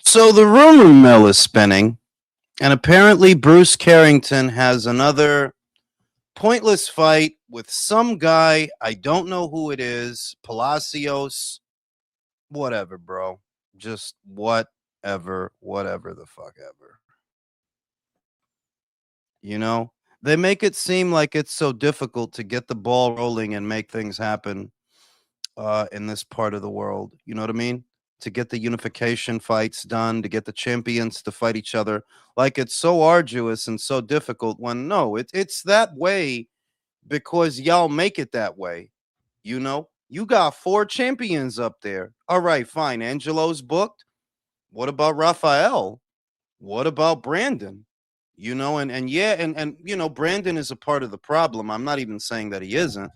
So the rumor mill is spinning, and apparently Bruce Carrington has another pointless fight with some guy. I don't know who it is. Palacios. Whatever, bro. Just whatever the fuck ever. You know? They make it seem like it's so difficult to get the ball rolling and make things happen in this part of the world. You know what I mean? To get the unification fights done, to get the champions to fight each other. Like it's so arduous and so difficult when no, it's that way because y'all make it that way. You know, you got four champions up there. All right, fine. Angelo's booked. What about Raphael? What about Brandon? You know, and yeah, and you know, Brandon is a part of the problem. I'm not even saying that he isn't.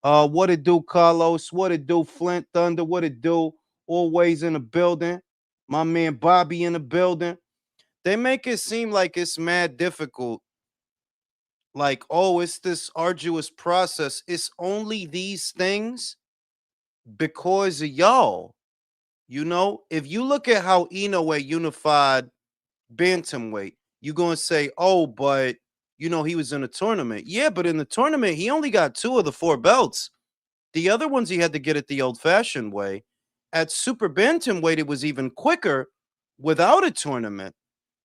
What it do, Carlos? What it do, Flint Thunder? What it do? Always in the building. My man Bobby in the building. They make it seem like it's mad difficult. Like, oh, it's this arduous process. It's only these things because of y'all. You know, if you look at how Inoue unified bantamweight, you're gonna say, oh, but you know, he was in a tournament. Yeah, but in the tournament, he only got two of the four belts. The other ones he had to get it the old-fashioned way. At super bantamweight, it was even quicker without a tournament.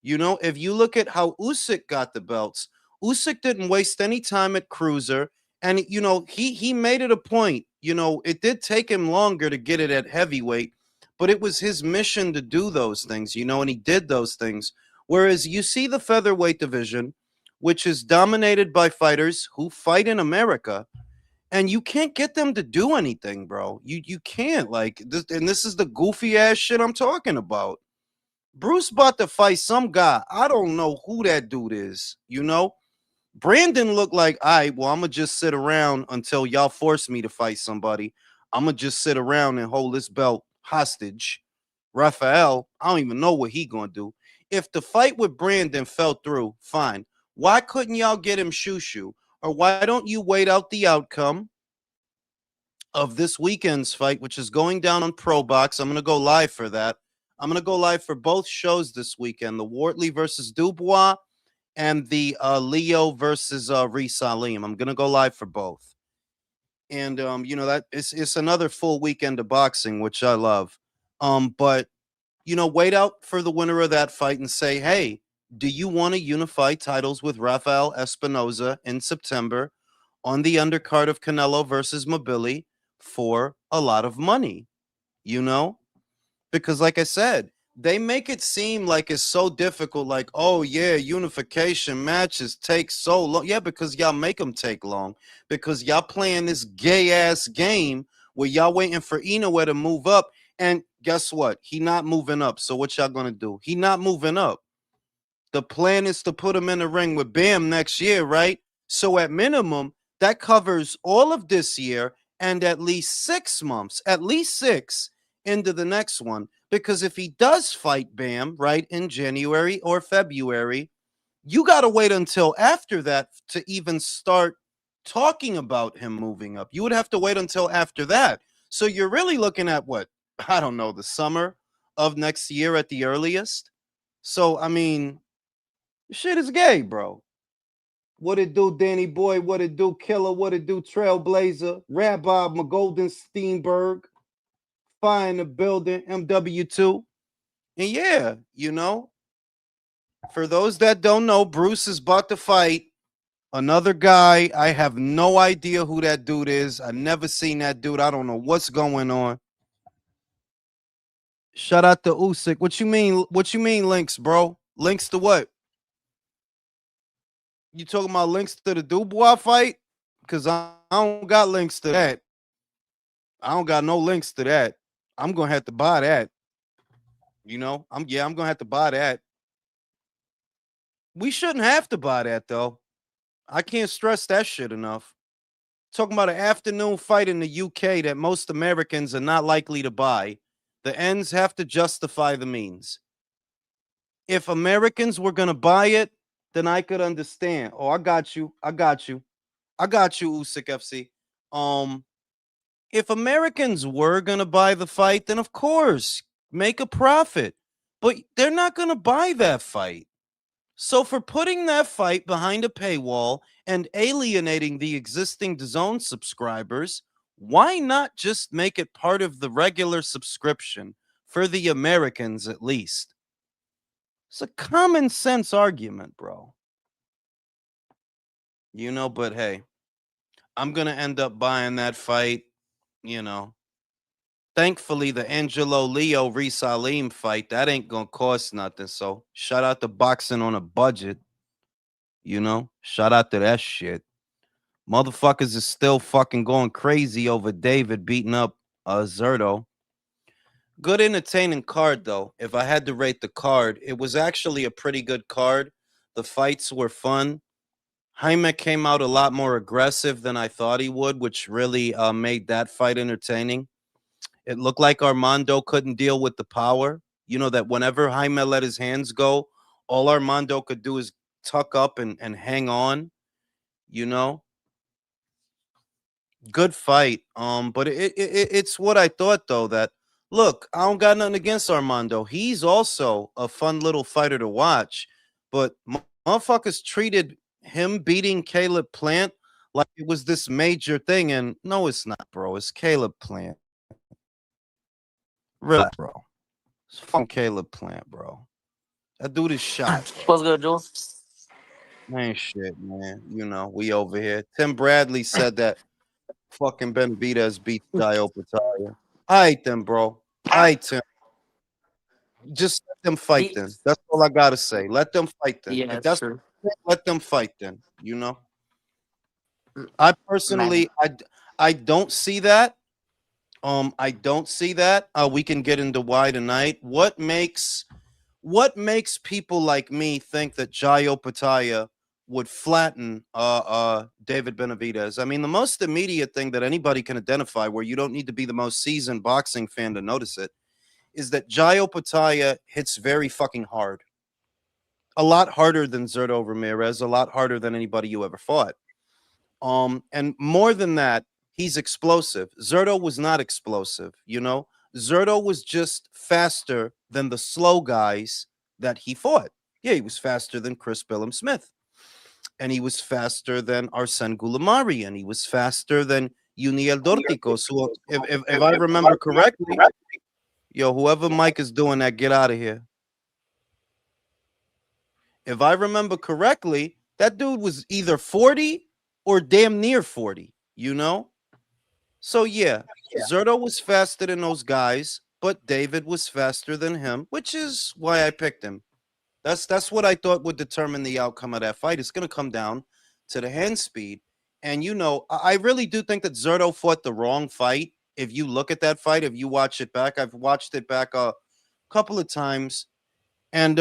You know, if you look at how Usyk got the belts, Usyk didn't waste any time at cruiser, and you know he made it a point. You know, it did take him longer to get it at heavyweight, but it was his mission to do those things. You know, and he did those things. Whereas you see the featherweight division, which is dominated by fighters who fight in America, and you can't get them to do anything, bro. You can't like this, and this is the goofy ass shit I'm talking about. Bruce about to fight some guy. I don't know who that dude is. You know, Brandon looked like, all right, well, I'm gonna just sit around until y'all force me to fight somebody. I'm gonna just sit around and hold this belt hostage. Raphael, I don't even know what he gonna do. If the fight with Brandon fell through, fine. Why couldn't y'all get him shoo? Or why don't you wait out the outcome of this weekend's fight, which is going down on Pro Box? I'm going to go live for that. I'm going to go live for both shows this weekend, the Wortley versus Dubois and the Leo versus Reese Salim. I'm going to go live for both. And, you know, that it's another full weekend of boxing, which I love. But, you know, wait out for the winner of that fight and say, hey, do you want to unify titles with Rafael Espinoza in September on the undercard of Canelo versus Mobili for a lot of money? You know? Because, like I said, they make it seem like it's so difficult. Like, oh, yeah, unification matches take so long. Yeah, because y'all make them take long. Because y'all playing this gay ass game where y'all waiting for Inoue to move up. And guess what? He not moving up. So what y'all gonna do? He not moving up. The plan is to put him in the ring with Bam next year, right? So at minimum, that covers all of this year and at least 6 months, at least six into the next one. Because if he does fight Bam, right, in January or February, you got to wait until after that to even start talking about him moving up. You would have to wait until after that. So you're really looking at what? I don't know, the summer of next year at the earliest. So, I mean, shit is gay, bro. What it do, Danny Boy? What it do, Killer? What it do, Trailblazer? Rabbi McGolden Steenberg, Fire in the building, MW2. And yeah, you know, for those that don't know, Bruce is about to fight another guy. I have no idea who that dude is. I never seen that dude. I don't know what's going on. Shout out to Usyk. What you mean? What you mean links, bro? Links to what? You talking about links to the Dubois fight? Because I don't got links to that. I don't got no links to that. I'm gonna have to buy that. You know, I'm gonna have to buy that. We shouldn't have to buy that though. I can't stress that shit enough. Talking about an afternoon fight in the UK that most Americans are not likely to buy. The ends have to justify the means. If Americans were gonna buy it, then I could understand. Oh, I got you. I got you. I got you, Usyk FC. Um, if Americans were going to buy the fight, then of course, make a profit. but they're not going to buy that fight. So for putting that fight behind a paywall and alienating the existing DAZN subscribers, why not just make it part of the regular subscription for the Americans at least? It's a common sense argument, bro. But hey, I'm going to end up buying that fight, you know. Thankfully, the Angelo Leo Risalim fight, that ain't going to cost nothing. So shout out to boxing on a budget, Shout out to that shit. Motherfuckers is still fucking going crazy over David beating up Zurdo. Good entertaining card though. If I had to rate the card, it was actually a pretty good card. The fights were fun. Jaime came out a lot more aggressive than I thought he would, which really made that fight entertaining. It looked like Armando couldn't deal with the power. That whenever Jaime let his hands go, all Armando could do is tuck up and hang on, you know. Good fight. But it's what I thought though, that look, I don't got nothing against Armando. He's also a fun little fighter to watch, but motherfuckers treated him beating Caleb Plant like it was this major thing, and no, it's not, bro. It's Caleb Plant. Relax, bro. It's fucking Caleb Plant, bro. That dude is shot. What's good, Jules? Man, shit, man. We over here. Tim Bradley said that fucking Benavidez beat Dio Patalia. All right, then, bro. All right, Tim. Just let them fight then. That's all I gotta say. Let them fight then. Yeah, If that's true. let them fight then. I personally, I don't see that. I don't see that. We can get into why tonight. What makes people like me think that Jayo Pataya would flatten David Benavidez? I mean, the most immediate thing that anybody can identify, where you don't need to be the most seasoned boxing fan to notice it, is that Jayo Pataya hits very fucking hard. A lot harder than Zurdo Ramirez, a lot harder than anybody you ever fought. And more than that, he's explosive. Zurdo was not explosive, Zurdo was just faster than the slow guys that he fought. Yeah, he was faster than Chris Billum Smith. And he was faster than Arsen Goulamari. And he was faster than Uniel Dorticos. So if I remember correctly, whoever Mike is doing that, get out of here. If I remember correctly, that dude was either 40 or damn near 40, So yeah, Zurdo was faster than those guys, but David was faster than him, which is why I picked him. That's what I thought would determine the outcome of that fight. It's going to come down to the hand speed. And, I really do think that Zurdo fought the wrong fight. If you look at that fight, if you watch it back, I've watched it back a couple of times. And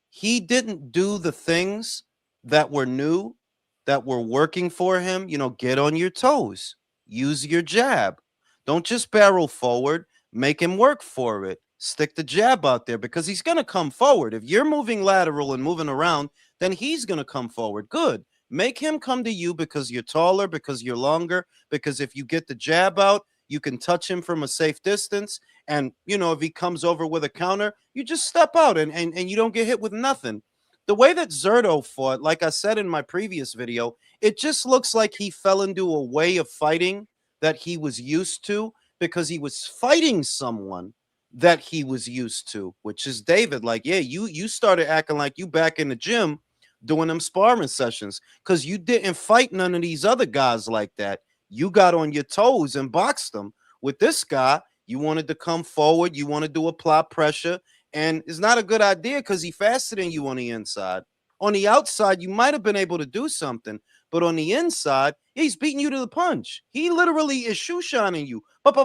he didn't do the things that were new, that were working for him. Get on your toes. Use your jab. Don't just barrel forward. Make him work for it. Stick the jab out there, because he's going to come forward. If you're moving lateral and moving around, then he's going to come forward. Good. Make him come to you because you're taller, because you're longer, because if you get the jab out, you can touch him from a safe distance. And, if he comes over with a counter, you just step out and you don't get hit with nothing. The way that Zurdo fought, like I said in my previous video, it just looks like he fell into a way of fighting that he was used to, because he was fighting someone that he was used to, which is David. Like, yeah, you started acting like you back in the gym doing them sparring sessions, because you didn't fight none of these other guys like that. You got on your toes and boxed them. With this guy, you wanted to come forward, you wanted to apply pressure, and it's not a good idea because he's faster than you on the inside. On the outside, you might have been able to do something, but on the inside, he's beating you to the punch. He literally is shoe shining you. But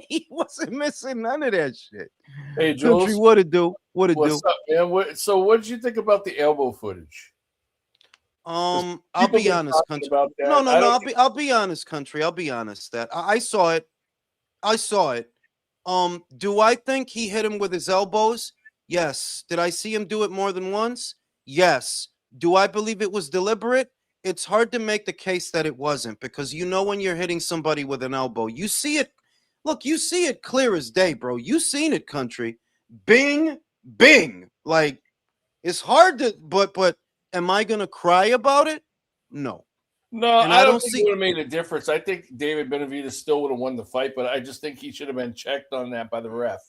he wasn't missing none of that shit. Hey, Jules, Country, what it do? What it what's do? up, man? So, what did you think about the elbow footage? I'll People be been honest, talking country. about that. No. I'll be honest, country. I'll be honest that I saw it. I saw it. Do I think he hit him with his elbows? Yes. Did I see him do it more than once? Yes. Do I believe it was deliberate? It's hard to make the case that it wasn't, because when you're hitting somebody with an elbow, you see it. Look, you see it clear as day, bro. You seen it, country. Bing, Bing. Like, it's hard to, but am I gonna cry about it? No. No, And I I don't don't think it see would have made a difference. I think David Benavidez still would have won the fight, but I just think he should have been checked on that by the ref.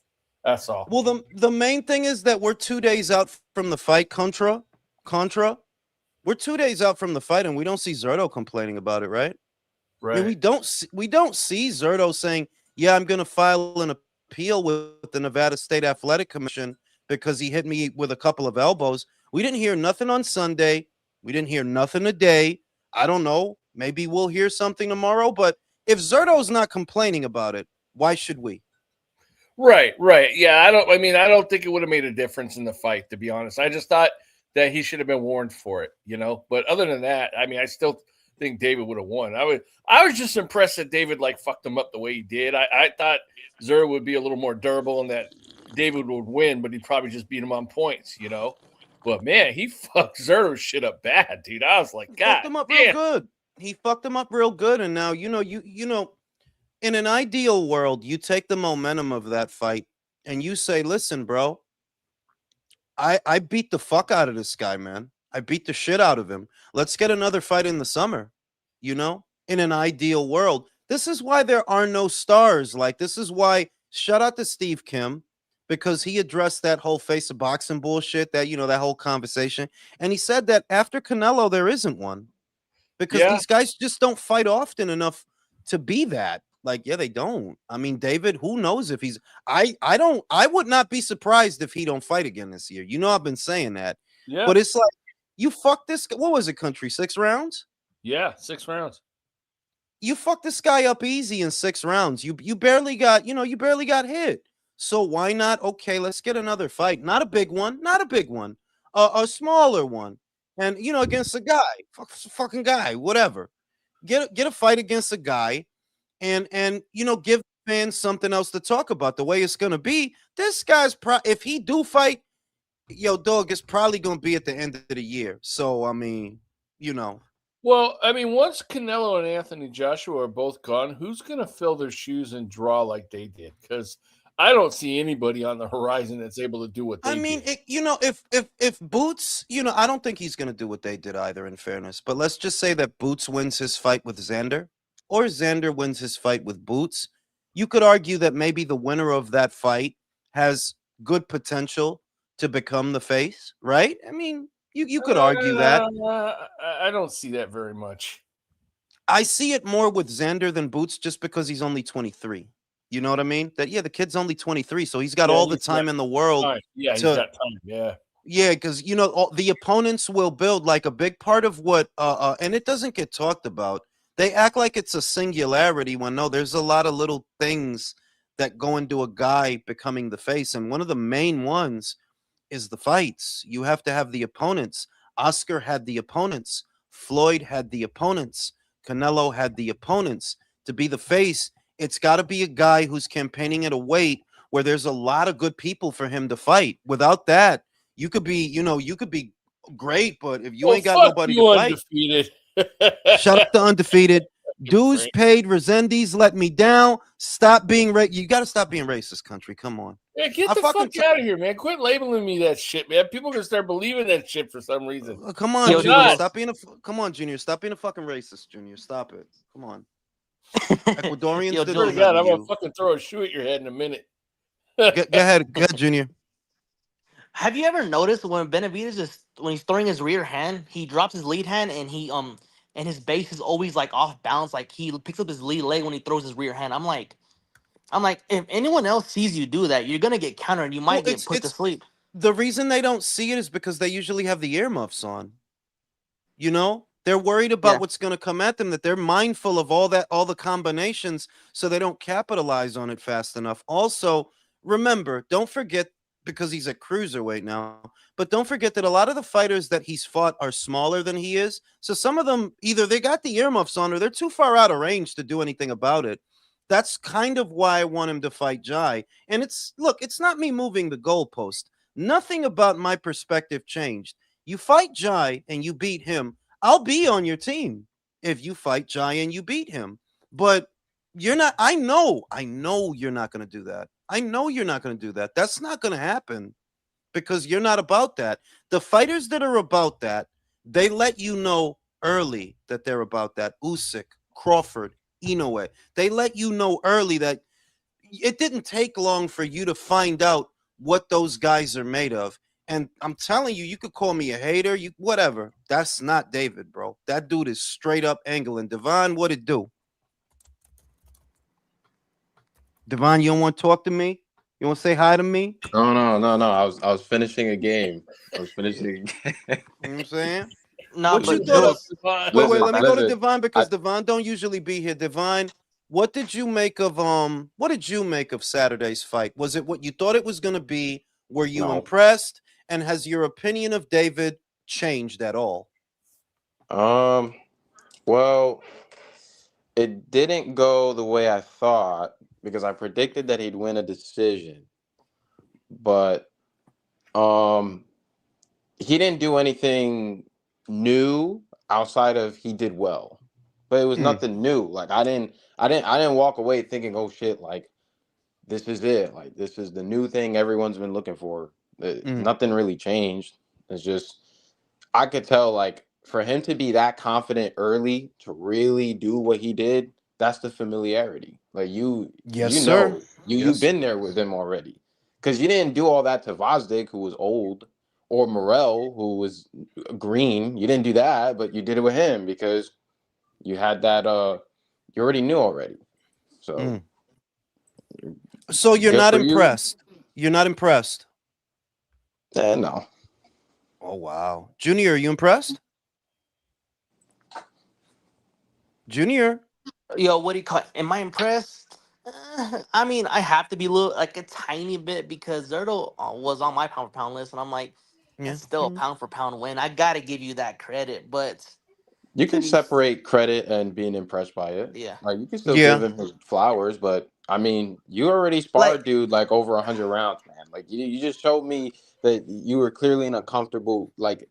That's all. well, the main thing is that we're 2 days out from the fight, Contra. We're 2 days out from the fight, and we don't see Zurdo complaining about it, right? I mean, Right. we don't see Zurdo saying, "Yeah, I'm going to file an appeal with the Nevada State Athletic Commission because he hit me with a couple of elbows." We didn't hear nothing on Sunday. We didn't hear nothing today. I don't know. Maybe we'll hear something tomorrow. But if Zurdo's not complaining about it, why should we? Right, right. Yeah, I don't think it would have made a difference in the fight, to be honest. I just thought that he should have been warned for it, you know. But other than that, I mean, I still think David would have won. I was just impressed that David like fucked him up the way he did. I thought Zurdo would be a little more durable and that David would win, but he'd probably just beat him on points, you know. But man, he fucked Zurdo's shit up bad, dude. I was like, God Fucked him up real damn. good. He fucked him up real good, and now you know. In an ideal world, you take the momentum of that fight and you say, "Listen, bro, I beat the fuck out of this guy, man. I beat the shit out of him. Let's get another fight in the summer." You know, in an ideal world, this is why there are no stars. Like, this is why, shout out to Steve Kim, because he addressed that whole face of boxing bullshit, that, that whole conversation, and he said that after Canelo there isn't one, because Yeah, these guys just don't fight often enough to be that. Like, yeah, they don't. I mean, David, who knows if he's I would not be surprised if he don't fight again this year. You know, I've been saying that. yeah, But it's like, you fuck this what was it, country? 6 rounds? yeah. 6 rounds. You fucked this guy up easy in 6 rounds. You barely got, you barely got hit. So why not? Okay, let's get another fight. Not a big one, not a big one. A smaller one. And against a guy. Fucking guy, whatever. Get a fight against a guy, and give fans something else to talk about. The way it's gonna be, this guy's if he do fight, dog, it's probably gonna be at the end of the year. So I mean, you know, Well, I mean, once Canelo and Anthony Joshua are both gone, who's going to fill their shoes and draw like they did? Because I don't see anybody on the horizon that's able to do what I they mean, did. if Boots, I don't think he's gonna do what they did either. In fairness, but let's just say that Boots wins his fight with Xander, or Xander wins his fight with Boots. You could argue that maybe the winner of that fight has good potential to become the face, right? I mean, you could argue that. I don't see that very much. I see it more with Xander than Boots, just because he's only 23. You know what I mean? That, yeah, the kid's only 23, so he's got Yeah, all the he's got time in the world time. Yeah, he's to. got time. Yeah. Yeah, because the opponents will build, like, a big part of what and it doesn't get talked about. They act like it's a singularity when no, there's a lot of little things that go into a guy becoming the face, and one of the main ones is the fights. You have to have the opponents. Oscar had the opponents. Floyd had the opponents. Canelo had the opponents. To be the face, it's got to be a guy who's campaigning at a weight where there's a lot of good people for him to fight. Without that, you could be great, but if you Well, ain't got fuck nobody to you, fight, undefeated. shut up the undefeated. Fucking Dues Frank. paid. Resendiz let me down. Stop being You got to stop being racist, country. Come on. Yeah, get I the fucking fuck out of here, man. Quit labeling me that shit, man. People gonna start believing that shit for some reason. Come on, Yo, I'm Junior. not. Jules. Stop being come on, Junior. Stop being a fucking racist, Junior. Stop it. Come on. Ecuadorians Yo, did Swear to not Jules. God, level I'm gonna you. fucking throw a shoe at your head in a minute. Go ahead. Go ahead, Junior. Have you ever noticed when Benavidez is when he's throwing his rear hand, he drops his lead hand and and his base is always like off balance, like he picks up his lead leg when he throws his rear hand. I'm like, if anyone else sees you do that, you're gonna get countered. You Well, might get put to it's sleep. the reason they don't see it is because they usually have the earmuffs on. They're worried about Yeah. what's going to come at them, that they're mindful of all the combinations, so they don't capitalize on it fast enough. Also, remember, don't forget, because he's at cruiserweight now, but don't forget that a lot of the fighters that he's fought are smaller than he is. So some of them, either they got the earmuffs on or they're too far out of range to do anything about it. That's kind of why I want him to fight Jai. And it's not me moving the goalpost. Nothing about my perspective changed. You fight Jai and you beat him, I'll be on your team if you fight Jai and you beat him. But you're not. I know you're not going to do that. I know you're not going to do that. That's not going to happen, because you're not about that. The fighters that are about that, they let you know early that they're about that. Usyk, Crawford, Inoue. They let you know early that it didn't take long for you to find out what those guys are made of. And I'm telling you, you could call me a hater, you whatever. That's not David, bro. That dude is straight up angling. Devon, what it do? Devon, you don't want to talk to me? You want to say hi to me? No. I was finishing a game. I was finishing a game. You know what I'm saying? Nah, What you but Shut thought of? up, Jules, Devon. Wait, Listen, let me go to listen. Devon I because Devon don't usually be here. Devon, what did you make of what did you make of Saturday's fight? Was it what you thought it was gonna be? Were you no. impressed? And has your opinion of David changed at all? Um. Well, it didn't go the way I thought because I predicted that he'd win a decision, but um, he didn't do anything new outside of he did well. But it was Mm, nothing new. Like I didn't walk away thinking, oh shit, like this is it. Like this is the new thing everyone's been looking for. mm. Nothing really changed. It's just I could tell like for him to be that confident early to really do what he did, that's the familiarity. Like Yes, sir. you've Yes. been there with him already. Cause you didn't do all that to Vosdick, who was old, or Morel, who was green. You didn't do that, but you did it with him because you had that you already knew already. So Mm. So you're good not for you. impressed. You're not impressed. No. Oh wow. Junior, are you impressed? Junior. yo, what do you call it? Am I impressed? I mean, I have to be a little, like a tiny bit because Zurdo was on my pound for pound list, and I'm like, Yeah. that's still a Mm. pound for pound win. I gotta give you that credit, but You to can be, separate credit and being impressed by it. yeah, Like you can still give Yeah. him his flowers, but I mean, you already like sparred dude like over 100 rounds, man. Like you just showed me that you were clearly in a comfortable like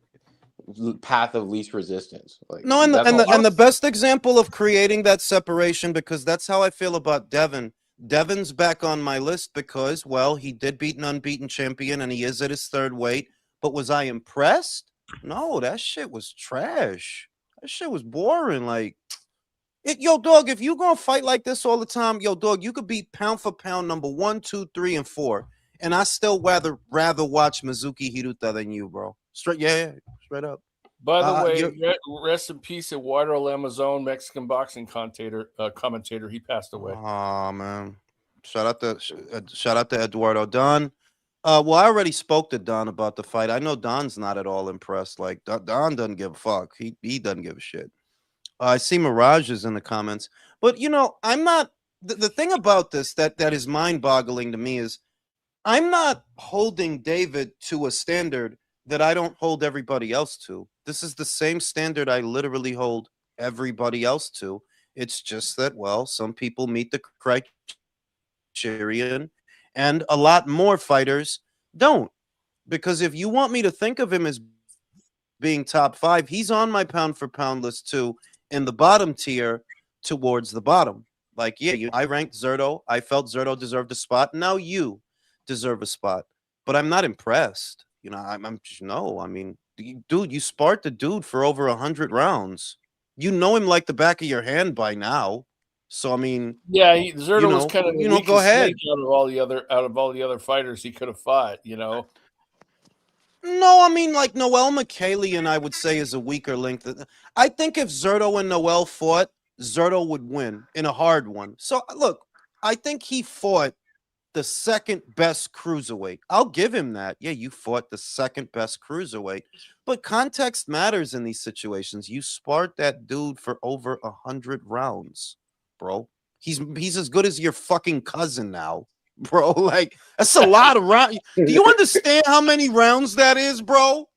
path of least resistance. Like No, and the, that's and all the I and the was. best example of creating that separation, because that's how I feel about Devin. Devin's back on my list because, well, he did beat an unbeaten champion and he is at his third weight. But was I impressed? No, that shit was trash. That shit was boring. Like, yo, dog, if you gonna fight like this all the time, yo, dog, you could be pound for pound number 1, 2, 3, and 4, and I still rather watch Mizuki Hiruta than you, bro. Straight, yeah, straight up. By the way, You're rest in peace, Eduardo Lamazon, Mexican boxing commentator. He passed away. Oh man, shout out to Eduardo Don. Well, I already spoke to Don about the fight. I know Don's not at all impressed. Like Don doesn't give a fuck. He doesn't give a shit. I see Mirage is in the comments, but you know I'm not. The thing about this that is mind boggling to me is I'm not holding David to a standard that I don't hold everybody else to. This is the same standard I literally hold everybody else to. It's just that, well, some people meet the criterion and a lot more fighters don't. Because if you want me to think of him as being top 5, he's on my pound for pound list too, in the bottom tier towards the bottom. Like, yeah, I ranked Zurdo. I felt Zurdo deserved a spot. Now you deserve a spot. But I'm not impressed. You know, I'm just, no. I mean, dude, you sparred the dude for over 100 rounds. You know him like the back of your hand by now. So I mean, Yeah, Zurdo was kind of the go weakest ahead. link out of all the other fighters he could have fought. No, I mean like Noel McKaylee, I would say is a weaker link. I think if Zurdo and Noel fought, Zurdo would win in a hard one. So look, I think he fought the second best cruiserweight. I'll give him that. Yeah, you fought the second best cruiserweight. But context matters in these situations. You sparred that dude for over 100 rounds, bro. He's as good as your fucking cousin now, bro. Like that's a lot of rounds. Do you understand how many rounds that is, bro?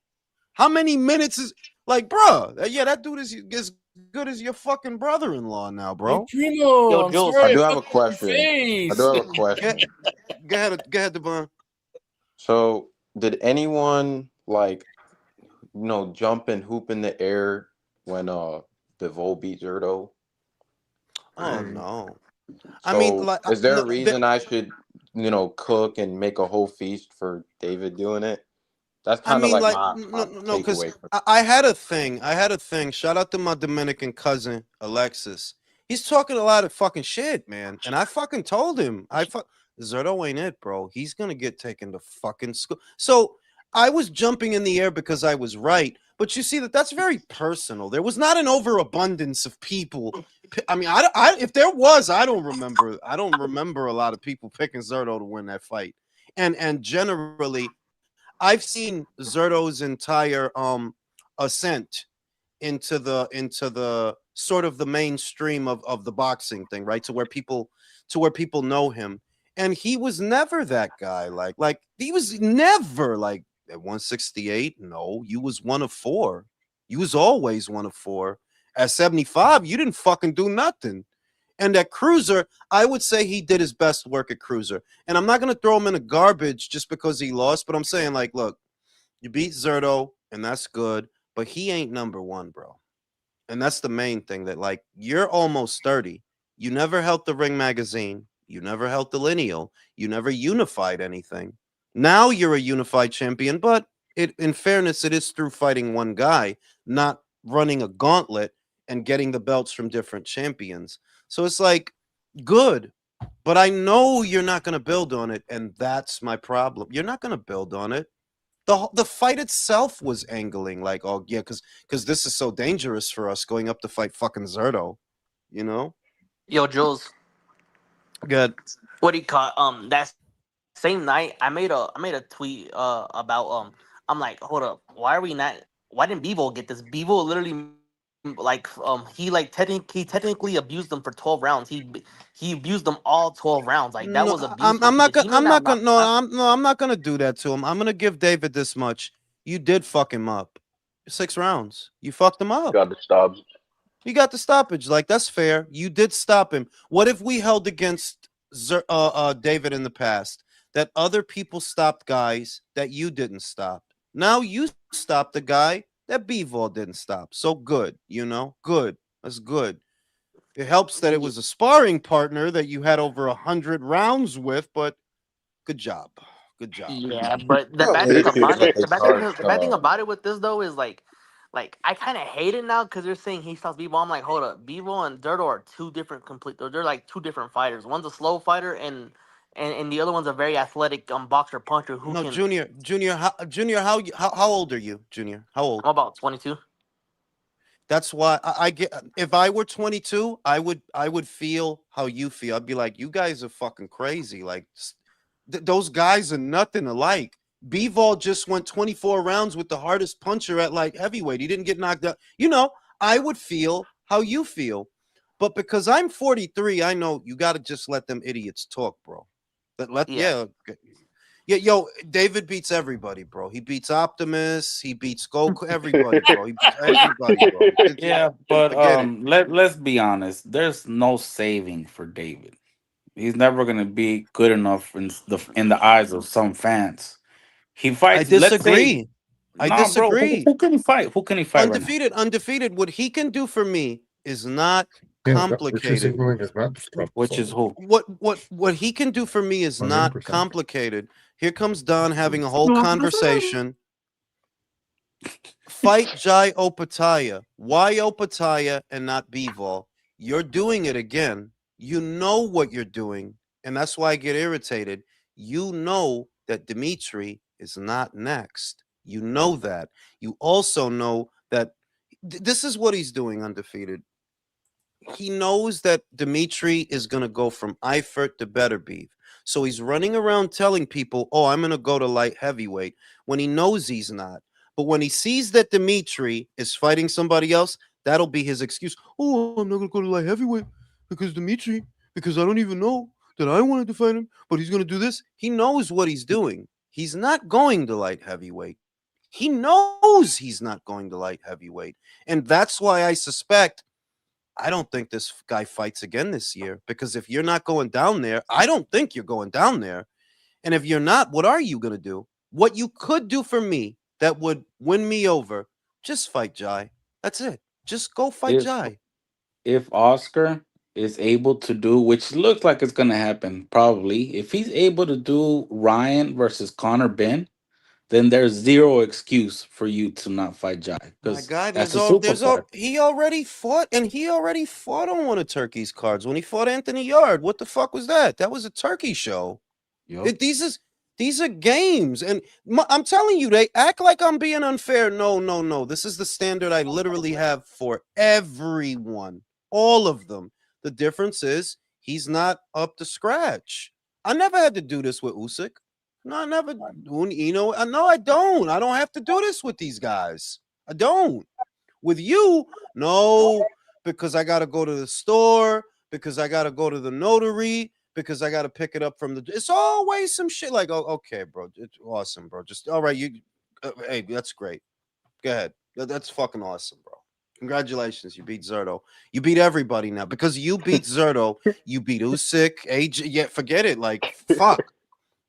How many minutes is like, bro? Yeah, that dude is as good as your fucking brother-in-law now, Hey, bro. Primo, yo, I'm Jules, I sorry I do have a fucked up your question. I do face. have a Go, question. go ahead, Devon. So, did anyone like jump and hoop in the air when Devol beat Zurdo? Oh no. I mean, So, is there a reason I should cook and make a whole feast for David doing it? That's I kind of mean, like like, my no, because takeaway from. I had a thing. I had a thing. Shout out to my Dominican cousin Alexis. He's talking a lot of fucking shit, man. And I fucking told him, Zurdo ain't it, bro. He's gonna get taken to fucking school. So I was jumping in the air because I was right, but you see that's very personal. There was not an overabundance of people. I mean, if there was, I don't remember. I don't remember a lot of people picking Zurdo to win that fight. And generally, I've seen Zurdo's entire ascent into the sort of the mainstream of the boxing thing, right? To where people know him. And he was never that guy. Like he was never like at 168. No, you was one of four. You was always one of four. At 75, you didn't fucking do nothing. And at Cruiser, I would say he did his best work at Cruiser. And I'm not going to throw him in the garbage just because he lost, but I'm saying, like, look, you beat Zurdo, and that's good, but he ain't number one, bro. And that's the main thing that, like, you're almost 30. You never held the Ring magazine. You never held the Lineal. You never unified anything. Now you're a unified champion, but in fairness, it is through fighting one guy, not running a gauntlet and getting the belts from different champions. So it's like, good, but I know you're not going to build on it, and that's my problem. You're not going to build on it. The fight itself was angling like, oh yeah, because this is so dangerous for us going up to fight fucking Zurdo, you know. Yo, Jules, Good. what do you call that same night? I made a tweet about I'm like, hold up, why are we not? Why didn't Bevo get this? Bevo literally he technically abused them for 12 rounds. He abused them all 12 rounds. Like that No, was abuse I'm for I'm me. not Did gonna you know I'm that? not gonna no I'm no I'm not gonna do that to him. I'm gonna give David this much. You did fuck him up. 6 rounds. You fucked him up. Got the stops. He got the stoppage. Like, that's fair. You did stop him. What if we held against David in the past that other people stopped guys that you didn't stop? Now you stopped the guy that Bivol didn't stop. So good, good. That's good. It helps that it was a sparring partner that you had over 100 rounds with, but good job. Good job. Yeah, but the Well, bad thing maybe about like it, a charge. the bad thing about it with this though is like I kind of hate it now because they're saying he stops Bevo. I'm like, hold up, Bevo and Durdo are two different complete. They're like two different fighters. One's a slow fighter and the other one's a very athletic boxer puncher who No, can. Junior, how old are you, Junior? How old? I'm about 22. That's why I get. If I were 22, I would feel how you feel. I'd be like, you guys are fucking crazy. Like, those guys are nothing alike. Bivol just went 24 rounds with the hardest puncher at light heavyweight. He didn't get knocked out. I would feel how you feel, but because I'm 43, I know you got to just let them idiots talk, bro. Yeah, Yeah. Yeah, yo, David beats everybody, bro. He beats Optimus. He beats Goku. Everybody, bro. He beats everybody, bro. Yeah, but Forget it. let's be honest. There's no saving for David. He's never gonna be good enough in the eyes of some fans. He I fights. Let's say, disagree. I nah, bro. Who, disagree. who can he fight? Who can he fight right now? Undefeated. What he can do for me is not Yeah, what you're complicated. signaling is not destructive. Which is who? What he can do for me is not 100%. complicated. Here comes Don having a whole conversation. Fight Jai Opataya. Why Opataya and not Bivol? You're doing it again. You know what you're doing, and that's why I get irritated. You know that Dimitri is not next. You know that. You also know that this is what he's doing, undefeated. He knows that Dimitri is going to go from Eifert to Better Beef. So he's running around telling people, oh, I'm going to go to light heavyweight when he knows he's not. But when he sees that Dimitri is fighting somebody else, that'll be his excuse. Oh, I'm not going to go to light heavyweight because I don't even know that I wanted to fight him, but he's going to do this. He knows what he's doing. He's not going to light heavyweight. He knows he's not going to light heavyweight. And that's why I suspect I don't think this guy fights again this year, because if you're not going down there, I don't think you're going down there. And if you're not, what are you going to do? What you could do for me that would win me over, just fight Jai. That's it. Just go fight If Jai. if Oscar is able to do, which looks like it's gonna happen, probably, if he's able to do Ryan versus Connor Ben, then there's zero excuse for you to not fight Jai My because guy, that's a superstar. he already fought, and he already fought on one of Turkey's cards when he fought Anthony Yard. What the fuck was that? That was a Turkey show. Yup. These are games, and I'm telling you, they act like I'm being unfair. No, no, no. This is the standard I literally have for everyone, all of them. The difference is he's not up to scratch. I never had to do this with Usyk. No, I never. You know, no, I don't. I don't have to do this with these guys. I don't. With you, no, because I got to go to the store, because I got to go to the notary, because I got to pick it up from the. It's always some shit like, oh, okay, bro, it's awesome, bro. Just all right, hey, that's great. Go ahead. That's fucking awesome, bro. Congratulations, you beat Zurdo. You beat everybody now because you beat Zurdo. You beat Usyk, AJ. Yeah, forget it. Like fuck.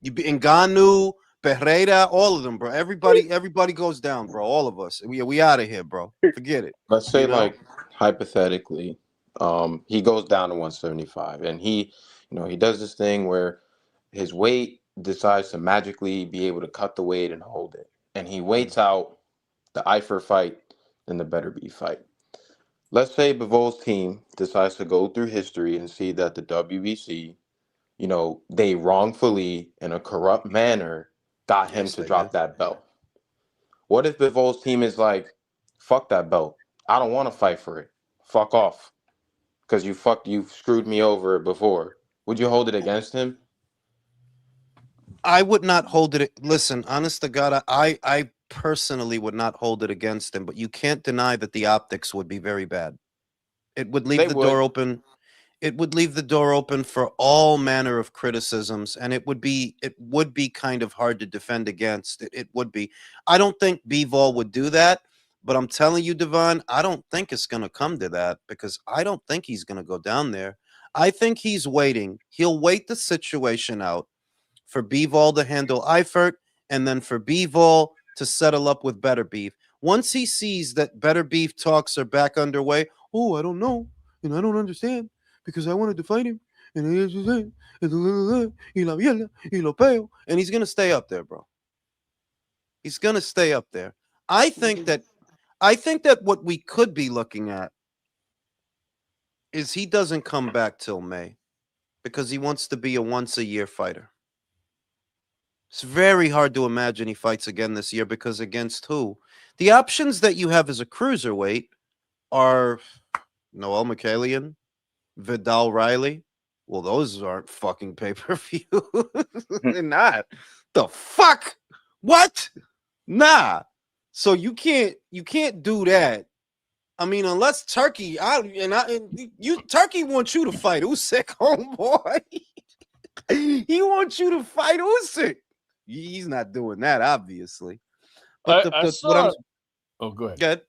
You beat Ngannou, Pereira, all of them, bro. Everybody goes down, bro. All of us. We out of here, bro. Forget it. Let's say, You know? like, hypothetically, he goes down to 175, and he does this thing where his weight decides to magically be able to cut the weight and hold it, and he waits out the Eifer fight and the Better Be fight. Let's say Bivol's team decides to go through history and see that the WBC, they wrongfully, in a corrupt manner, got him Yes, to they drop did. that belt. What if Bivol's team is like, fuck that belt. I don't want to fight for it. Fuck off. Because you screwed me over before. Would you hold it against him? I would not hold it. Listen, honest to God, I personally would not hold it against him, but you can't deny that the optics would be very bad. It would leave They the would. door open. It would leave the door open for all manner of criticisms, and it would be kind of hard to defend against. It would be. I don't think Bivol would do that, but I'm telling you, Devon, I don't think it's going to come to that because I don't think he's going to go down there. I think he's waiting. He'll wait the situation out for Bivol to handle Eifert, and then for Bivol to settle up with Better Beef. Once he sees that Better Beef talks are back underway, oh, I don't know, and I don't understand because I wanted to fight him, and he's gonna stay up there, bro. He's gonna stay up there. I think that what we could be looking at is he doesn't come back till May because he wants to be a once a year fighter. It's very hard to imagine he fights again this year because against who? The options that you have as a cruiserweight are Noel Mikhalian, Vidal Riley. Well, those aren't fucking pay-per-view. They're not. The fuck? What? Nah. So you can't do that. I mean, unless Turkey, Turkey wants you to fight Usyk, homeboy. He wants you to fight Usyk. He's not doing that, obviously. But I what I'm saw. Oh, go ahead. good.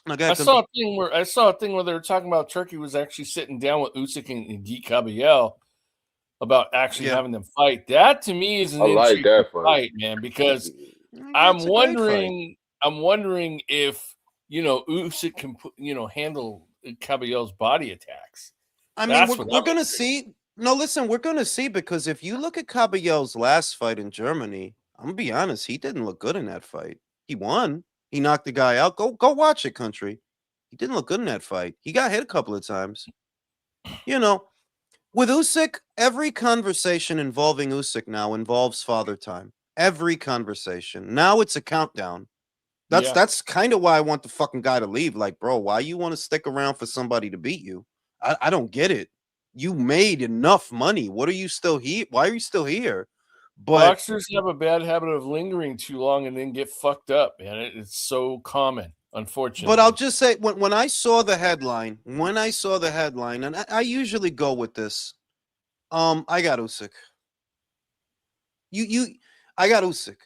No, go I ahead. saw a thing where they were talking about Turkey was actually sitting down with Usyk and Guy Caballel about actually having them fight. That to me is an intriguing fight, man, because I'm wondering if Usyk can handle Caballel's body attacks. I mean, we're gonna see. No, listen, we're gonna see because if you look at Caballel's last fight in Germany, I'm gonna be honest, he didn't look good in that fight. He won. He knocked the guy out. Go watch it, country. He didn't look good in that fight. He got hit a couple of times. With Usyk, every conversation involving Usyk now involves Father Time. Every conversation. Now it's a countdown. That's kind of why I want the fucking guy to leave. Like, bro, why you want to stick around for somebody to beat you? I don't get it. You made enough money. What are you still here? Why are you still here? But boxers have a bad habit of lingering too long and then get fucked up, man. It's so common, unfortunately. But I'll just say when I saw the headline, and I usually go with this, I got Usyk. I got Usyk.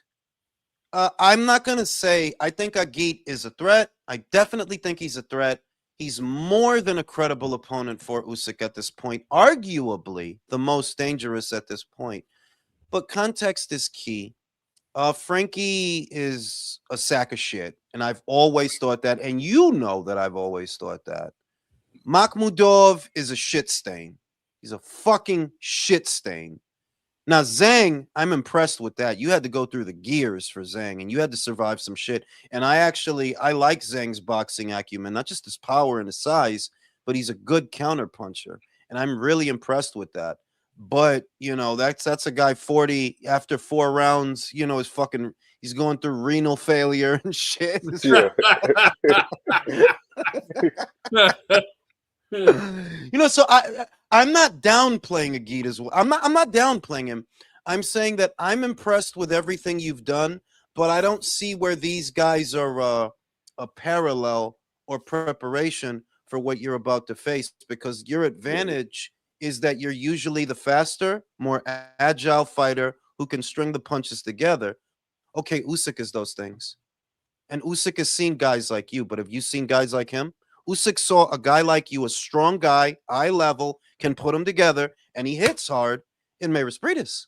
I'm not gonna say I think Agit is a threat. I definitely think he's a threat. He's more than a credible opponent for Usyk at this point, arguably the most dangerous at this point. But context is key. Frankie is a sack of shit, and I've always thought that, and you know that I've always thought that. Makhmudov is a shit stain. He's a fucking shit stain. Now Zhang, I'm impressed with that. You had to go through the gears for Zhang, and you had to survive some shit. And I like Zhang's boxing acumen, not just his power and his size, but he's a good counter puncher, and I'm really impressed with that. But that's a guy 40 after 4 rounds. He's going through renal failure and shit. Yeah. So I'm not downplaying Agit as well. I'm not downplaying him. I'm saying that I'm impressed with everything you've done, but I don't see where these guys are a parallel or preparation for what you're about to face, because your advantage is that you're usually the faster, more agile fighter who can string the punches together. Okay, Usyk is those things. And Usyk has seen guys like you, but have you seen guys like him? Usyk saw a guy like you, a strong guy, eye level, can put them together, and he hits hard in Benavidez.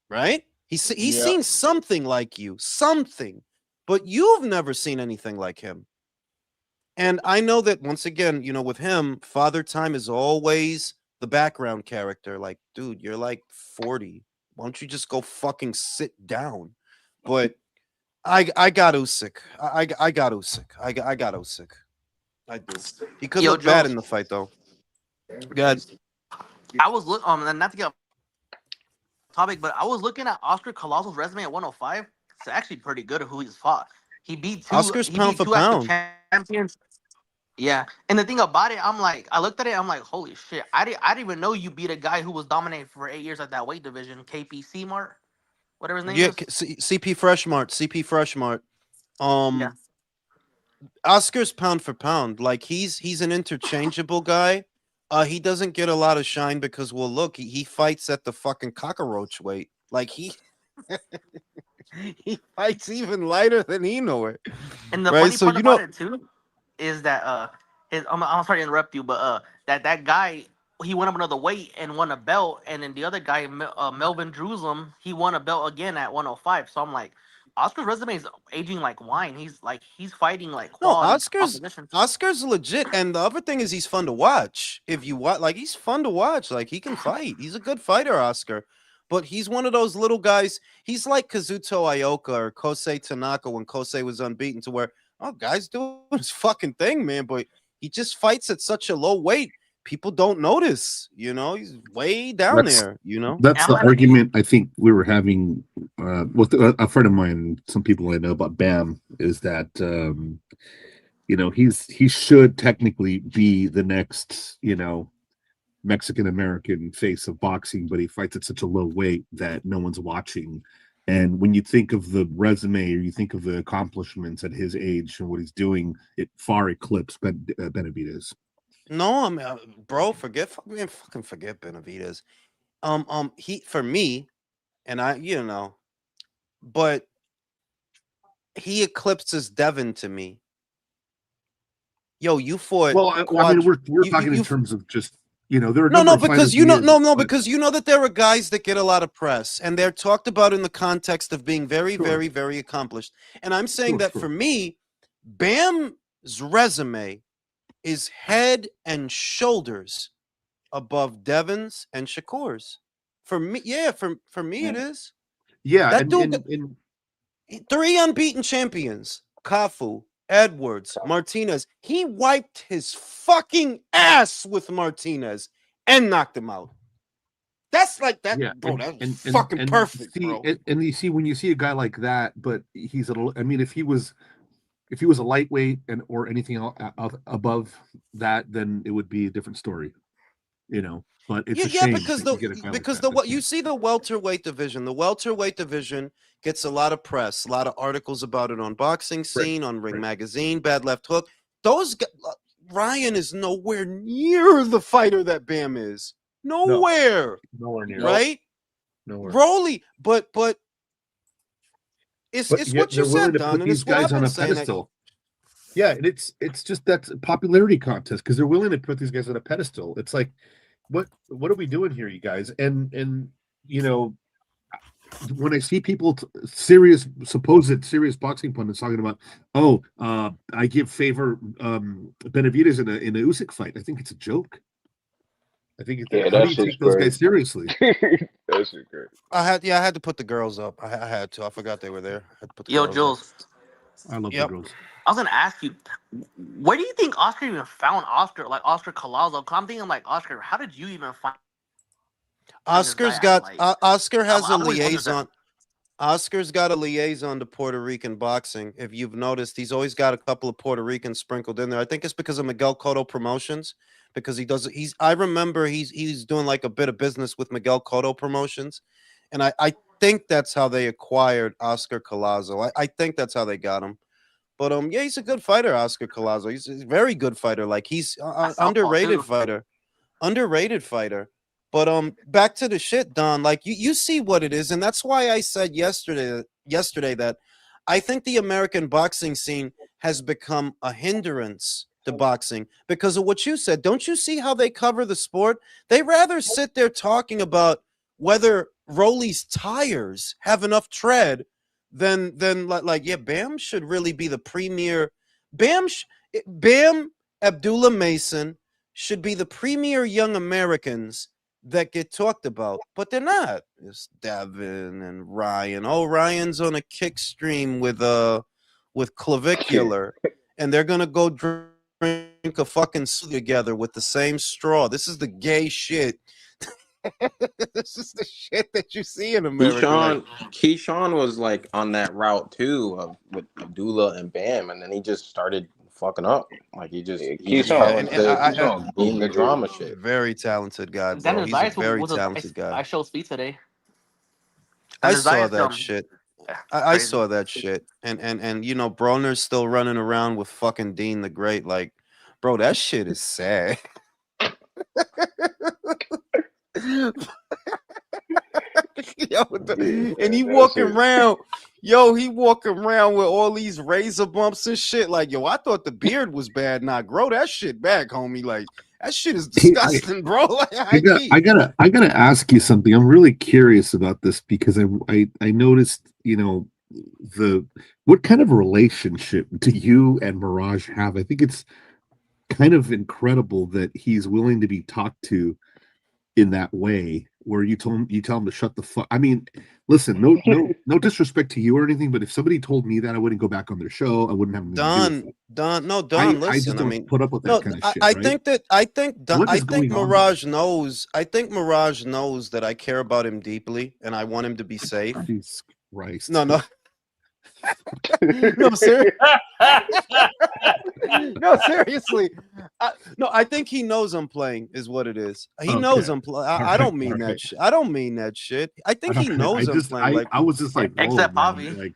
Right? He's seen something like you, something, but you've never seen anything like him. And I know that once again, with him, Father Time is always the background character. Like, dude, you're like 40. Why don't you just go fucking sit down? But I got Usyk. I got Usyk. I got Usyk. I do. He could look bad in the fight, though. Good. I was not to get off topic, but I was looking at Oscar Colossal's resume at 105. It's actually pretty good at who he's fought. He beat two. Oscar's pound for active pound. champions. Yeah, and the thing about it, I looked at it, I'm like, holy shit! I didn't even know you beat a guy who was dominating for 8 years at that weight division, KPC Mart, whatever his name is. CP Freshmart. Yeah. Oscar's pound for pound. Like he's an interchangeable guy. He doesn't get a lot of shine because, well, look, he fights at the fucking cockroach weight. Like he fights even lighter than Inoue. And the funny part about it too is that I'm sorry to interrupt you, but that guy, he went up another weight and won a belt, and then the other guy, Melvin Jerusalem, he won a belt again at 105. So I'm like, Oscar's resume is aging like wine. He's fighting like quality opposition. Oscar's legit, and the other thing is he's fun to watch. If you watch, like, he's fun to watch. Like, he can fight. He's a good fighter, Oscar. But he's one of those little guys. He's like Kazuto Ioka or Kosei Tanaka when Kosei was unbeaten, to where, oh, guy's doing his fucking thing, man. But he just fights at such a low weight. People don't notice, he's way down there, That's the argument I think we were having with a friend of mine, some people I know about Bam, is that, he should technically be the next, Mexican-American face of boxing, but he fights at such a low weight that no one's watching. And when you think of the resume or you think of the accomplishments at his age and what he's doing, it far eclipses Benavidez. No, I mean, bro, forget Benavidez. He, for me, and but he eclipses Devin to me. Yo, you fought. Well, I mean, we're talking in terms of just, there are because because that there are guys that get a lot of press, and they're talked about in the context of being very, very, very accomplished. And I'm saying that for me, Bam's resume is head and shoulders above Devin's and Shakur's. For me, for me it is. Yeah, that dude, 3 unbeaten champions: Kafu, Edwards, Martinez. He wiped his fucking ass with Martinez and knocked him out. That's like that, bro. That's fucking perfect, bro. And you see, when you see a guy like that, but he's if he was a lightweight or anything above that, then it would be a different story, But it's a shame because you see the welterweight division. The welterweight division gets a lot of press, a lot of articles about it on Boxing Scene, on Ring Magazine, Bad Left Hook. Ryan is nowhere near the fighter that Bam is. Nowhere near. Right? Nowhere. Broly, but it's what you said, Don, and it's what I've been saying. Yeah, and it's just that popularity contest because they're willing to put these guys on a pedestal. It's like, what are we doing here, you guys? And when I see people, supposed serious boxing pundits talking about, I give favor Benavidez in a Usyk fight, I think it's a joke. I think Yeah, how that do you shit's take those crazy. guys seriously? That shit crazy. I had to put the girls up. I had to. I forgot they were there. I had to put the Yo, girls up. Jules, I love the Yep. girls. I was gonna ask you, where do you think Oscar even found Oscar Collazo? Cause I'm thinking like Oscar, how did you even find this guy Oscar's at got light? Oscar has a I've always wondered that. liaison. Oscar's got a liaison to Puerto Rican boxing. If you've noticed, he's always got a couple of Puerto Ricans sprinkled in there. I think it's because of Miguel Cotto Promotions, because he does. I remember he's doing like a bit of business with Miguel Cotto Promotions, and I think that's how they acquired Oscar Collazo. I think that's how they got him. But yeah, he's a good fighter, Oscar Collazo. He's a very good fighter. Like he's That's southpaw underrated too. fighter. Underrated fighter. But back to the shit, Don. Like you see what it is, and that's why I said yesterday that I think the American boxing scene has become a hindrance to boxing because of what you said. Don't you see how they cover the sport? They rather sit there talking about whether Rolly's tires have enough tread than like yeah, Bam should really be the premier. Bam Abdullah Mason should be the premier young Americans that get talked about, but they're not. It's Devin and Ryan. Oh, Ryan's on a kick stream with clavicular, and they're gonna go drink a fucking soup together with the same straw. This is the gay shit. This is the shit that you see in America. Keyshawn was like on that route too with Abdullah and Bam, and then he just started fucking up. Like he just fell Keyshawn, into Keyshawn, being the goofy, drama dude. shit. Very talented guy, bro. Dennis He's a Dice very was a talented guy. I showed speed today. I Dennis saw Dice, that shit. yeah, I crazy. saw that shit. And you know, Broner's still running around with fucking Dean the Great. Like, bro, that shit is sad. Yo, and he walking around. Yo, he walking around with all these razor bumps and shit. Like, yo, I thought the beard was bad. Nah, grow that shit back, homie. Like, that shit is disgusting, bro. Like, I gotta ask you something. I'm really curious about this because I noticed, you know, what kind of relationship do you and Mirage have? I think it's kind of incredible that he's willing to be talked to in that way, where you tell him to shut the fuck. I mean, listen, no disrespect to you or anything, but if somebody told me that, I wouldn't go back on their show. I wouldn't have anything to do with it. Don, I just listen. I don't mean, put up with that kind of shit. I right? think What I is think going on Mirage knows. I think Mirage knows that I care about him deeply, and I want him to be safe. Jesus Christ. No, no, seriously. No, seriously. No, I think he knows I'm playing. Is what it is. He knows I'm playing. I don't mean that shit. I don't mean that shit. I think he knows I'm playing. Like I was just like, Except whoa, Javi. man, like,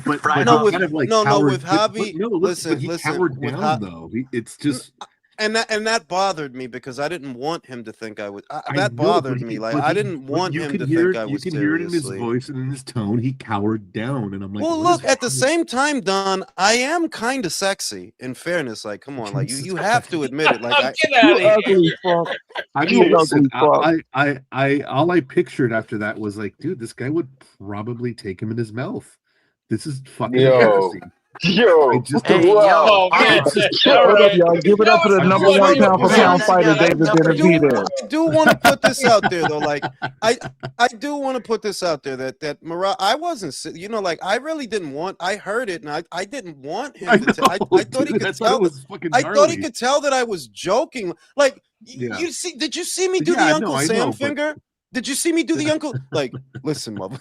but Right no, on. with kind of like no, cowered, with Javi. but he Listen. cowered With down though. It's just. And that bothered me because I didn't want him to think I was. I That know, bothered but me. he- Like but I he- didn't but want you him could to hear think it- I You was can hear it in his seriously. voice and in his tone. He cowered down, and I'm like, Well, what is look. At the wrong with- same time, Don, I am kind of sexy. In fairness, like, come on, like you have to admit it. Like Get out You of ugly here. fuck. I You mean, listen, ugly fuck. I all I pictured after that was like, dude, this guy would probably take him in his mouth. This is fucking Yo, embarrassing. I yo, just Hey, don't. yo, Oh man, pause. all Hold up, right. y'all. Give it up for the I number want one you to pound for play pound this fighter, Yeah, David yeah, Benavidez. I do want to put this out there though. Like I do want to put this out there that Mirage, I wasn't, you know, like I really didn't want. I heard it and I didn't want him to tell. I thought he dude, could thought tell. it was fucking I thought he gnarly. could tell that I was joking. Like Yeah. you see, did you see me do Yeah, the no, Uncle I Sam know, but- finger? Did you see me do the Uncle? Like, listen, mother.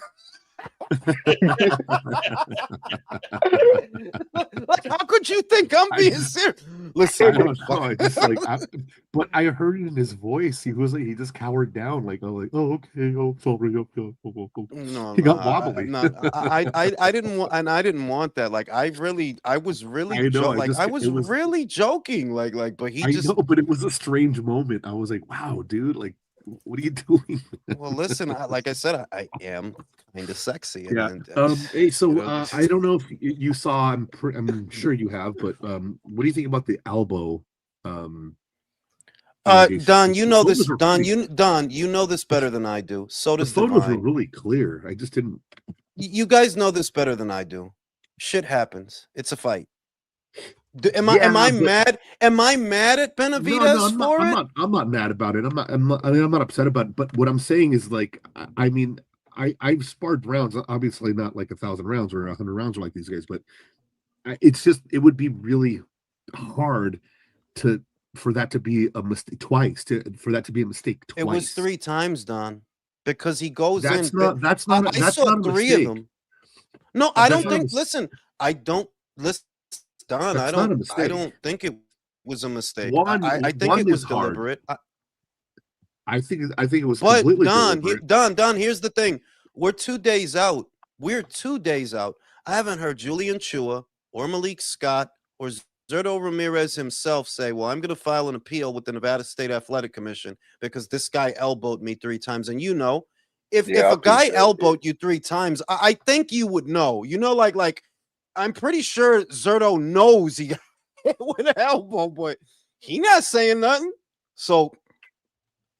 Like, how could you think I'm being serious? Listen, I don't know. motherfucker. I just like, but I heard it in his voice. He was like, he just cowered down. Like, oh, okay, oh, sorry, okay. No, He got no, wobbly. I didn't want, and I didn't want that. Like, I was really, I know, I was really joking. Like, but he I just. know, but it was a strange moment. I was like, wow, dude, like, what are you doing? Well, listen, like I said, I am kind of sexy. Yeah. And, Hey, so you know, I don't know if you saw. I'm sure you have, but what do you think about the elbow? allegations? Don, you The know this. photos were Don, pretty- you know this better than I do. So The does photos were Divine. really clear. I just didn't. You guys know this better than I do. Shit happens. It's a fight. Am Yeah, I but mad? Am I mad at no, Benavidez I'm not. for it? I'm not mad about it. I mean, I'm not upset about it. But what I'm saying is, like, I mean, I've sparred rounds. Obviously, not like 1,000 rounds or 100 rounds like these guys. But it's just it would be really hard to for that to be a mistake twice. For that to be a mistake It was twice. 3 times, Don, because he goes in. That's not. That's I, not. I That's saw not a 3 of mistake. them. No, I That's don't not a. think. Listen, I don't listen, Don. That's not a I mistake. don't think it was a mistake. One I think one it is was hard. deliberate. I think it was But completely Don, deliberate. Don, here's the thing. We're 2 days out. We're 2 days out. I haven't heard Julian Chua or Malik Scott or Zurdo Ramirez himself say, well, I'm going to file an appeal with the Nevada State Athletic Commission because this guy elbowed me 3 times. And you know, if Yeah, I a guy peeped that. elbowed you 3 times, I think you would know. You know, like I'm pretty sure Zurdo knows he got hit with an elbow, but he not saying nothing. So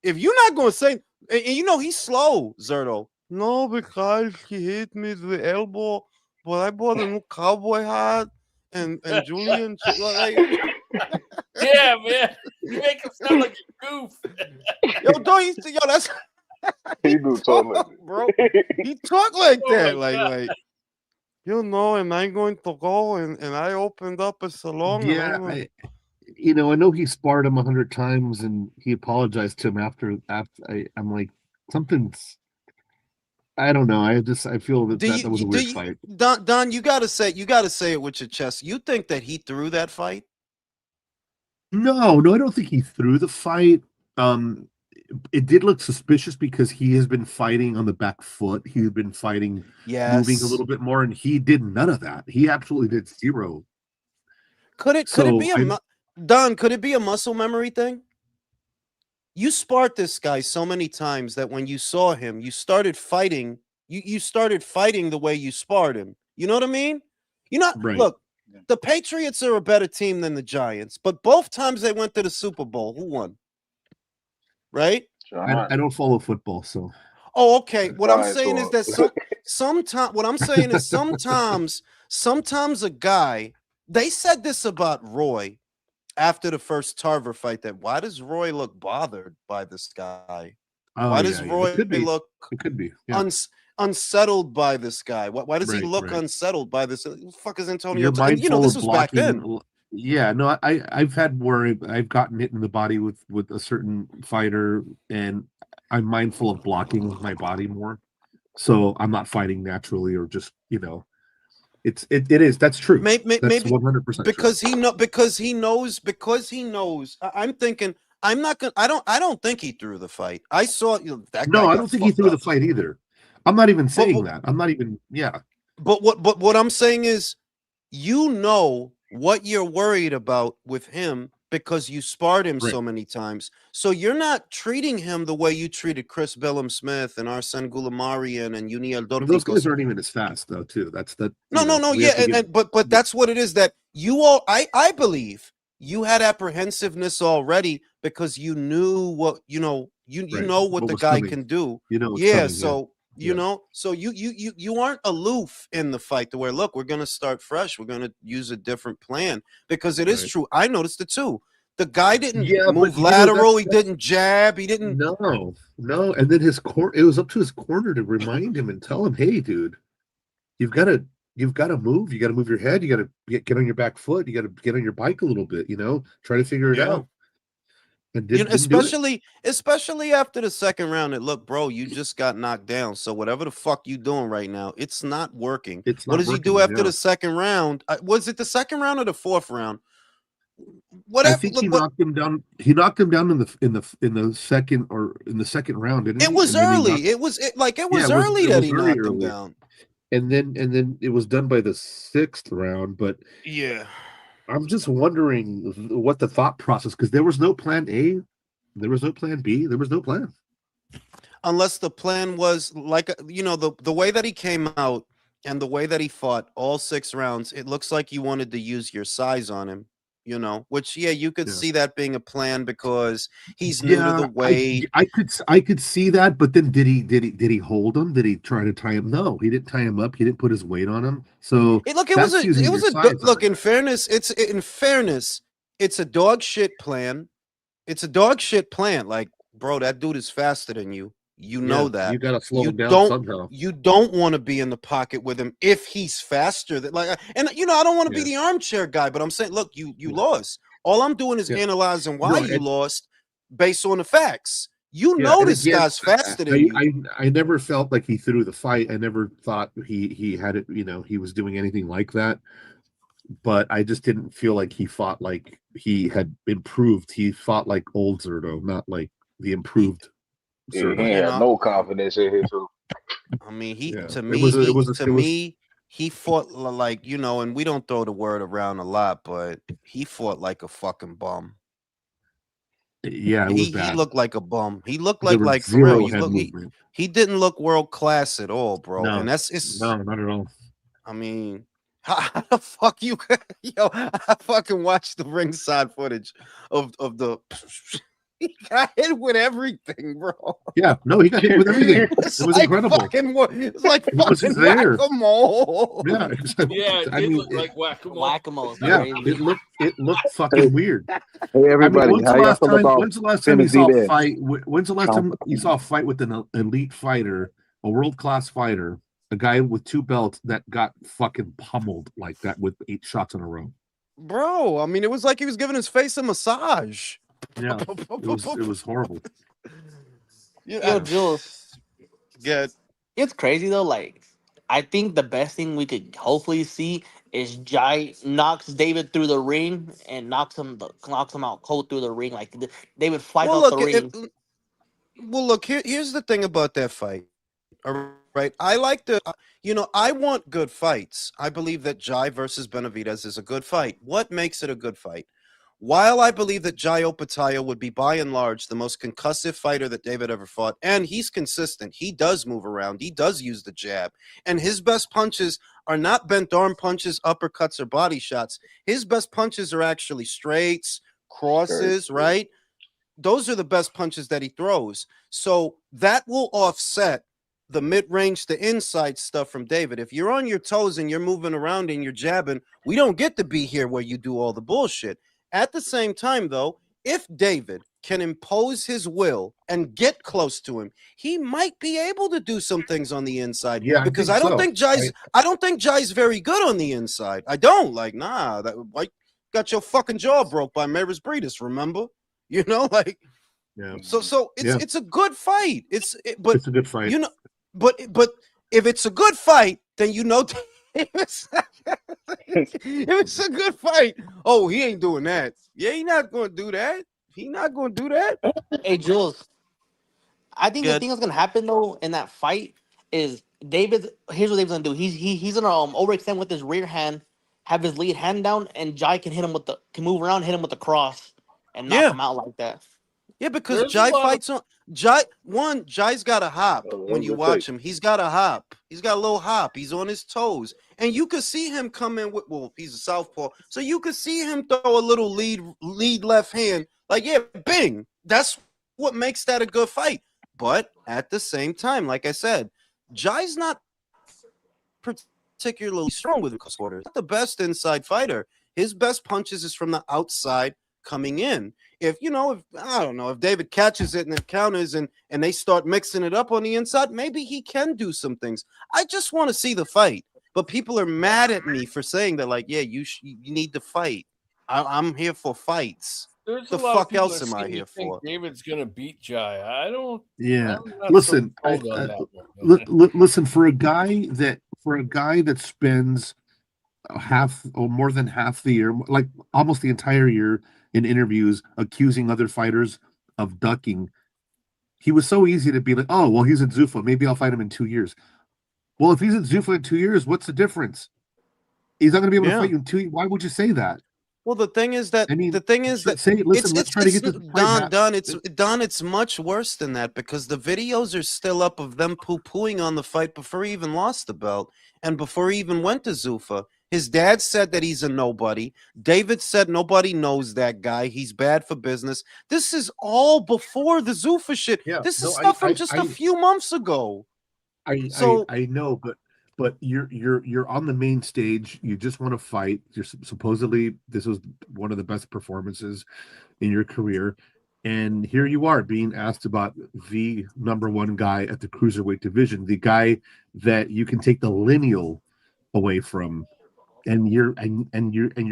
if you're not going to say, and you know he's slow, Zurdo. No, because he hit me with the elbow, but I bought a new cowboy hat, and Julian, like, Yeah, man. You make him sound like a goof. yo, that's He do talk like that. bro. He talk like Oh that, my God. like you know, and I'm going to go and I opened up a salon. Yeah, I know he sparred him 100 times, and he apologized to him after. I'm like, something's. I don't know. I feel that was a weird fight. Don, you gotta say it with your chest. You think that he threw that fight? No, I don't think he threw the fight. Um, it did look suspicious because he has been fighting on the back foot. He's been fighting, moving a Yes. little bit more, and he did none of that. He absolutely did zero. Could it be Don? Could it be a muscle memory thing? You sparred this guy so many times that when you saw him, you started fighting. You started fighting the way you sparred him. You know what I mean? Right. Look, the Patriots are a better team than the Giants, but both times they went to the Super Bowl, who won? Right? I don't follow football, so. Oh, okay. What I'm Giants saying is that sometimes a guy. They said this about Roy after the first Tarver fight, that why does Roy look bothered by this guy? Oh, Why does yeah, Roy it could be. look It could be. Yeah. unsettled by this guy? Why does he Right, look right. unsettled by this? Who the fuck is Antonio? You're And, you know, mindful this of was back then. blocking. Yeah, no, I've had where I've gotten hit in the body with a certain fighter, and I'm mindful of blocking my body more, so I'm not fighting naturally or just it is that's true. That's Maybe 100% because he knows. I'm thinking. I'm not gonna. I don't think he threw the fight. I saw that guy. No, I got don't think he fucked threw the up. fight either. I'm not even saying that. I'm not even. Yeah. But what I'm saying is, you know what you're worried about with him because you sparred him Right. so many times. So you're not treating him the way you treated Chris Bellum Smith and Arsene Goulamarian and Uniel And those guys Dorticos. aren't even as fast though, too. That's that. No, yeah, but that's what it is, that you all. I believe you had apprehensiveness already because you knew what you know. You Right. know what the was guy coming. can do. You know what's Yeah, coming. so you Yeah. know, so you aren't aloof in the fight to where, look, we're gonna start fresh. We're gonna use a different plan because it is Right. true. I noticed it too. The guy didn't Yeah, but, move you know, lateral. He that's- didn't jab. He didn't. No. And then it was up to his corner to remind him and tell him, hey, dude, you've got to move. You got to move your head. You got to get on your back foot. You got to get on your bike a little bit, try to figure it Yeah. out. And didn't do it. especially after the second round. Look, bro, you just got knocked down. So whatever the fuck you doing right now, it's not working. It's What not does he do working, after yeah. the second round? Was it the second round or the fourth round? I think he knocked him down. He knocked him down in the second round, didn't he? It was And then he early. knocked- It was Yeah, early it that was he very knocked him early. down. And then it was done by the sixth round. But Yeah. I'm just wondering what the thought process, because there was no plan A, there was no plan B, there was no plan. Unless the plan was like, the way that he came out and the way that he fought all 6 rounds, it looks like you wanted to use your size on him. you know, which you could Yeah. see that being a plan because he's new to the weight. I could see that, but then did he hold him? Did he try to tie him? No, he didn't tie him up. He didn't put his weight on him. So Look, that's using your size. look. In fairness, it's a dog shit plan. It's a dog shit plan. Like, bro, that dude is faster than you. You know that. You got to slow You him down don't. somehow. You don't want to be in the pocket with him if he's faster. That like, and you know, I don't want to be the armchair guy, but I'm saying, look, you lost. All I'm doing is analyzing why you lost based on the facts. You know this guy's faster than you. I never felt like he threw the fight. I never thought he had it. You know, he was doing anything like that. But I just didn't feel like he fought like he had improved. He fought like old Zurdo, not like the improved. Yeah, he had no confidence in him too. I mean, to me, he fought like, you know, and we don't throw the word around a lot, but he fought like a fucking bum. Yeah, it was bad. He looked like a bum. He looked like for real. He didn't look world class at all, bro. No, and no, not at all. I mean, how the fuck you? Yo, I fucking watched the ringside footage of the. He got hit with everything, bro. Yeah, no, he got hit with everything. It was like incredible. It's like fucking whack-a-mole. Yeah, it looked like whack-a-mole. Whack-a-mole. Yeah, it looked fucking weird. Hey, everybody, when's the last time you saw a fight? When's the last time you saw a fight with an elite fighter, a world-class fighter, a guy with 2 belts that got fucking pummeled like that with 8 shots in a row? Bro, I mean, it was like he was giving his face a massage. Yeah, it was horrible. Yo, Jules. Good. It's crazy though. Like, I think the best thing we could hopefully see is Jai knocks David through the ring and knocks him out cold through the ring. Like David flies out the ring. Look, here's the thing about that fight. All right, I like I want good fights. I believe that Jai versus Benavidez is a good fight. What makes it a good fight? While I believe that Jai Opetaia would be by and large the most concussive fighter that David ever fought, and he's consistent, he does move around, he does use the jab, and his best punches are not bent arm punches, uppercuts, or body shots. His best punches are actually straights, crosses, right? Those are the best punches that he throws. So that will offset the mid-range to inside stuff from David. If you're on your toes and you're moving around and you're jabbing, we don't get to be here where you do all the bullshit. At the same time, though, if David can impose his will and get close to him, he might be able to do some things on the inside. Yeah, because I don't think Jai's very good on the inside. I don't that like got your fucking jaw broke by Maris Breedis, remember? You know, like So it's a good fight. But it's a good fight. You know, but if it's a good fight, then you know. If it's a good fight, oh, he ain't doing that. Yeah, he not going to do that. He not going to do that. Hey, Jules, I think the thing that's going to happen, though, in that fight is here's what David's going to do. He's going to overextend with his rear hand, have his lead hand down, and Jai can move around, hit him with the cross, and knock him out like that. Yeah, because Jai fights on Jai's got a hop when you watch him. He's got a hop. He's got a little hop. He's on his toes. And you could see him come in with, he's a southpaw. So you could see him throw a little lead left hand. Like, bing. That's what makes that a good fight. But at the same time, like I said, Jai's not particularly strong with close quarters. Not the best inside fighter. His best punches is from the outside coming in. If David catches it and it counters and they start mixing it up on the inside, maybe he can do some things. I just want to see the fight. But people are mad at me for saying that, like, you need to fight. I'm here for fights. There's the fuck else am I here for? David's gonna beat Jai. I don't. Yeah. Listen, listen. For a guy that spends half or more than half the year, like almost the entire year, in interviews accusing other fighters of ducking, he was so easy to be like, oh, well, he's at Zuffa. Maybe I'll fight him in 2 years. Well, if he's at Zuffa in 2 years, what's the difference? He's not going to be able to fight you in 2 years. Why would you say that? Well, the thing is that let's try to get this Don. It's much worse than that because the videos are still up of them poo-pooing on the fight before he even lost the belt and before he even went to Zuffa. His dad said that he's a nobody. David said nobody knows that guy. He's bad for business. This is all before the Zuffa shit. Yeah, This is no, stuff from just a few months ago. I know, but you're on the main stage. You just want to fight. You're supposedly this was one of the best performances in your career, and here you are being asked about the number one guy at the cruiserweight division, the guy that you can take the lineal away from, and you're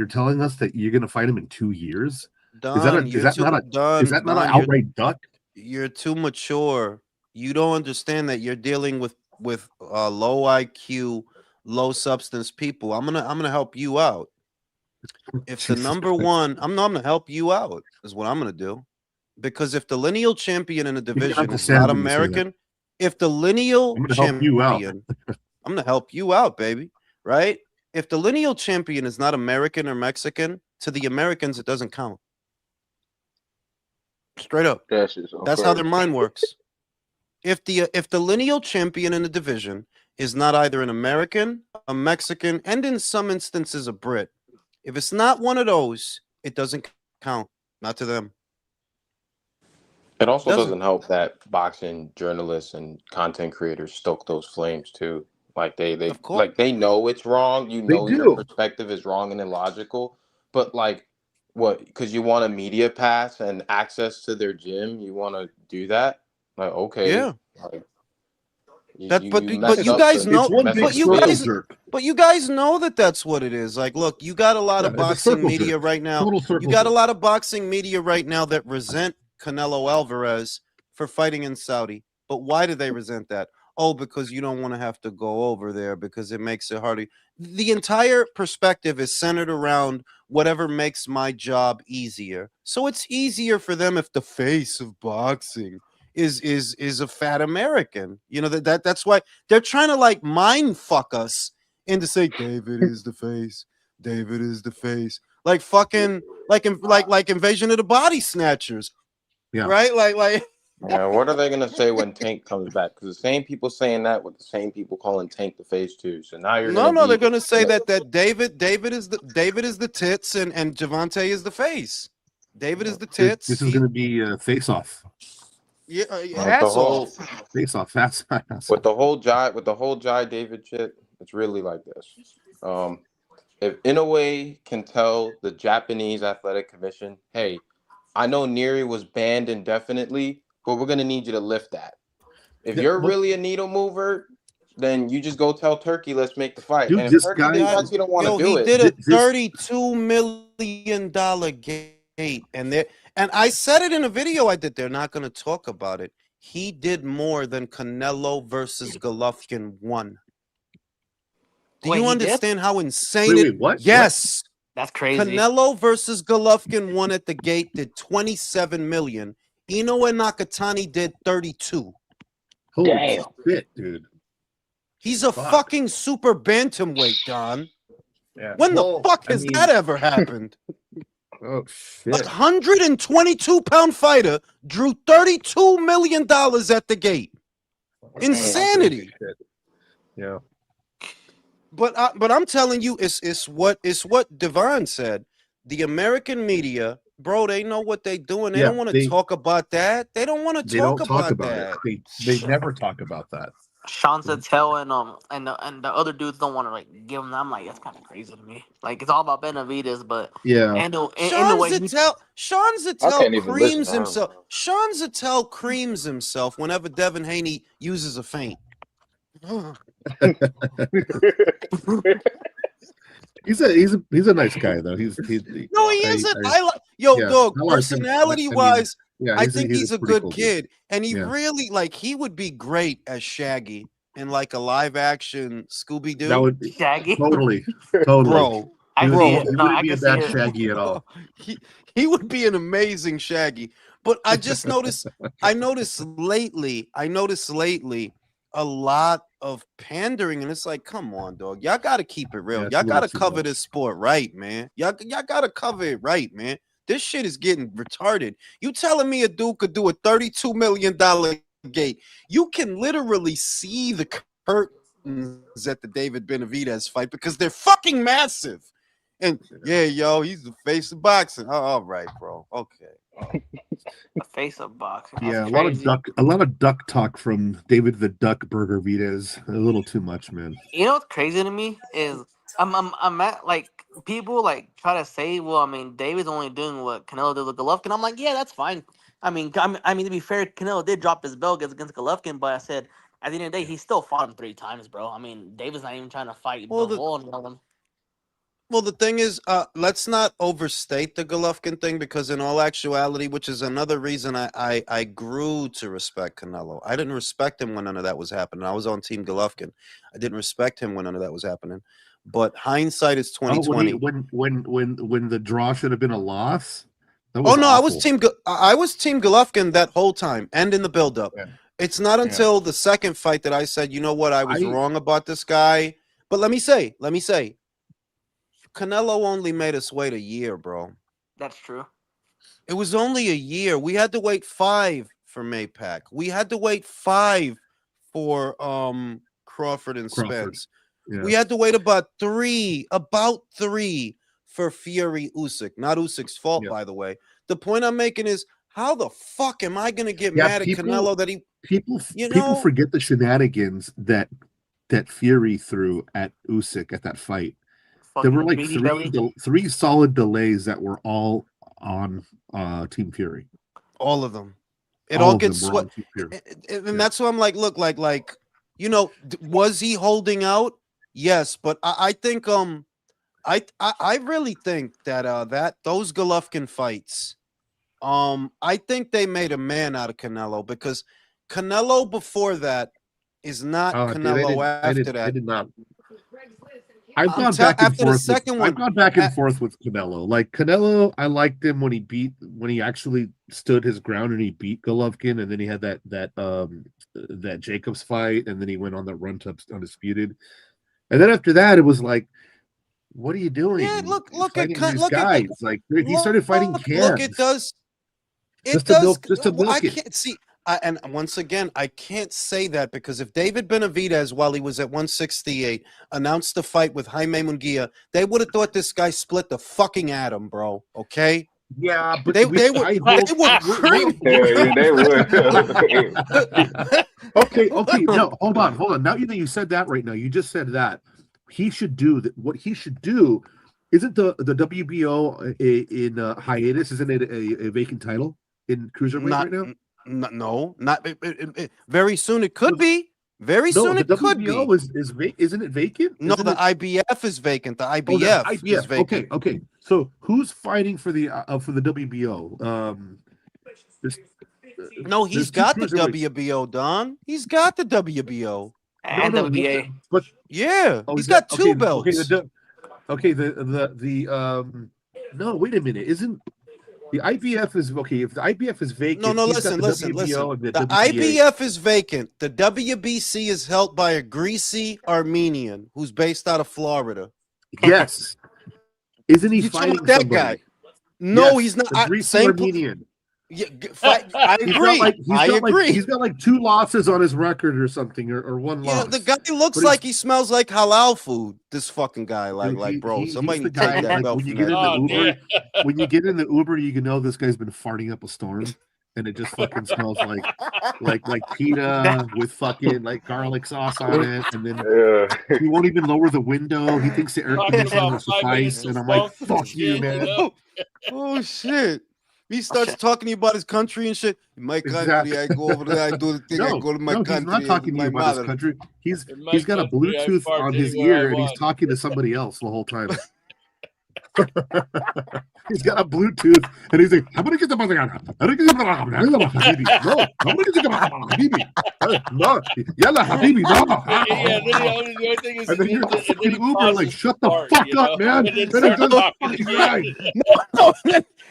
telling us that you're going to fight him in 2 years. Don, Is that not an outright duck? You're too mature. You don't understand that you're dealing with low IQ, low substance people. I'm gonna help you out. If the number one, I'm gonna help you out is what I'm gonna do, because if the lineal champion in a division is not American, if the lineal champion, I'm gonna help you out, baby. Right? If the lineal champion is not American or Mexican, to the Americans it doesn't count. Straight up. That's how their mind works. If the lineal champion in the division is not either an American, a Mexican, and in some instances a Brit, if it's not one of those, it doesn't count. Not to them. It also doesn't help that boxing journalists and content creators stoke those flames too. Like they know it's wrong. You know your perspective is wrong and illogical, but like what? Because you want a media pass and access to their gym, you want to do that. Like okay, yeah. Like, but you guys know, but you guys know that that's what it is. Like, look, you got a lot of boxing media right now. You got a lot of boxing media right now that resent Canelo Alvarez for fighting in Saudi. But why do they resent that? Oh, because you don't want to have to go over there because it makes it harder. The entire perspective is centered around whatever makes my job easier. So it's easier for them if the face of boxing is a fat American. You know, that's why they're trying to like mind fuck us into say David is the face. David is the face. Like fucking like Invasion of the Body Snatchers. Yeah. Right? Like yeah, what are they gonna say when Tank comes back? Because the same people saying that with the same people calling Tank the face too. So now you're they're gonna say that David is the tits and Javante is the face. David is the tits. This is gonna be a face off. Yeah, face off. With the whole Jai David shit, it's really like this. If Inoue can tell the Japanese Athletic Commission, hey, I know Neri was banned indefinitely, but we're gonna need you to lift that. If you're really a needle mover, then you just go tell Turkey, let's make the fight. Dude, and if Turkey decides you don't want to do it, he did a $32 million gate, and I said it in a video I did. They're not going to talk about it. He did more than Canelo versus Golovkin won. Do you understand how insane it? What? Yes, that's crazy. Canelo versus Golovkin won at the gate. Did 27 million. Inoue and Nakatani did 32. Holy shit, dude. He's a fucking super bantamweight, Don. Yeah. When the fuck has that ever happened? Oh shit. 122-pound fighter drew $32 million at the gate. Insanity. Yeah. But I'm telling you, it's what Devon said. The American media, bro, they know what they're doing. They don't want to talk about that. They don't want to talk about that. They never talk about that. Sean Zettel and the other dudes don't want to like give them. I'm like, that's kind of crazy to me. Like it's all about Benavidez, but yeah. Sean Zettel creams himself. Sean Zettel creams himself whenever Devin Haney uses a feint. He's a nice guy though. He isn't. Dog. Personality wise. Yeah, I think he's a good kid, and he really he would be great as Shaggy in like a live action Scooby Doo. That would be Shaggy, totally, bro. He wouldn't be a bad Shaggy at all. He would be an amazing Shaggy. But I just noticed. I noticed lately a lot of pandering, and it's like, come on, dog. Y'all got to keep it real. Y'all got to cover this sport right, man. Y'all got to cover it right, man. This shit is getting retarded. You telling me a dude could do a $32 million gate? You can literally see the at the David Benavidez fight because they're fucking massive. And yeah, yo, he's the face of boxing. Oh, all right, bro. Okay. The face of boxing. That's Yeah, crazy. a lot of duck talk from David the Duck Burger Vides. A little too much, man. You know what's crazy to me is I'm at like people like try to say, well, I mean, David's only doing what Canelo did with Golovkin. I'm like, yeah, that's fine. I mean, to be fair, Canelo did drop his belt against Golovkin, but I said at the end of the day, he still fought him 3 times, bro. I mean, David's not even trying to fight Well, the wall and all them. Well, the thing is, let's not overstate the Golovkin thing because, in all actuality, which is another reason I grew to respect Canelo. I didn't respect him when none of that was happening. I was on Team Golovkin. I didn't respect him when none of that was happening. But hindsight is 2020. When the draw should have been a loss. That Oh was no, awful. I was Team Golovkin that whole time and in the buildup. Yeah. It's not until the second fight that I said, you know what, I was wrong about this guy. But let me say. Canelo only made us wait a year, bro. That's true. It was only a year. We had to wait 5 for Maypac. We had to wait 5 for Crawford and Spence. Yeah. We had to wait about 3 for Fury Usyk. Not Usyk's fault, by the way. The point I'm making is, how the fuck am I gonna get mad at Canelo that people forget the shenanigans that Fury threw at Usyk at that fight. There were like 3 solid delays that were all on Team Fury. All of them. It all gets sweat. And that's why I'm like, look, like, you know, was he holding out? Yes, but I think I really think that those Golovkin fights, I think they made a man out of Canelo because Canelo before that is not Canelo after that. I did not. I've gone back and forth. I've gone back and forth with Canelo. Like Canelo, I liked him when he actually stood his ground and he beat Golovkin, and then he had that Jacobs fight, and then he went on the run to Undisputed, and then after that, it was like, what are you doing? Yeah, look at these guys. Like he started fighting cans. Look, it does. Just to milk I it. can't see. And once again, I can't say that because if David Benavidez, while he was at 168, announced the fight with Jaime Munguia, they would have thought this guy split the fucking atom, bro. Okay? Yeah, but they would. Okay. No, hold on. Now you said that right now. You just said that he should do that. What he should do isn't the WBO in hiatus? Isn't it a vacant title in cruiserweight right now? No, not very soon. It could be. Very soon it could be. Isn't it vacant? No, the IBF is vacant. The IBF is vacant. Okay. So who's fighting for the WBO? No, he's got the WBO, Don. He's got the WBO and WBA. But he's got 2 belts. No, wait a minute. Isn't the IBF is okay? If the IBF is vacant, no. Listen. The IBF is vacant. The WBC is held by a greasy Armenian who's based out of Florida. Yes, isn't he fighting that somebody? guy? No, he's not. The greasy Armenian. Yeah, I agree. I agree. He's got like 2 losses on his record or something, or 1 loss. The guy looks like he smells like halal food. This fucking guy, bro. Somebody take that belt. When you get in the Uber, you can know this guy's been farting up a storm, and it just fucking smells like pita with fucking like garlic sauce on it, and then he won't even lower the window. He thinks the air conditioner will suffice, and I'm like, "Fuck you, man!" Oh shit. He starts talking to you about his country and shit. In my country, I go over there, I do the thing, I go to my country. He's not talking to you about his country. He's got a Bluetooth on his ear and he's talking to somebody else the whole time. He's got a Bluetooth and he's like, I'm gonna get the no, yalla habibi, no. And then you're the fucking Uber, like, shut the fuck up, man. No.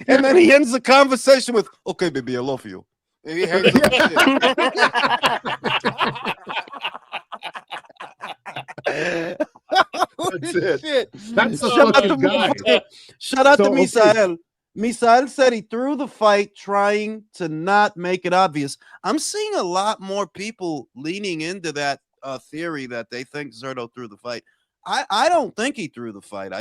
And then he ends the conversation with, okay, baby, I love you. And he hangs up That's it. That's the fucking guy. Shout out to Misael. Misael said he threw the fight trying to not make it obvious. I'm seeing a lot more people leaning into that theory that they think Zurdo threw the fight. I don't think he threw the fight.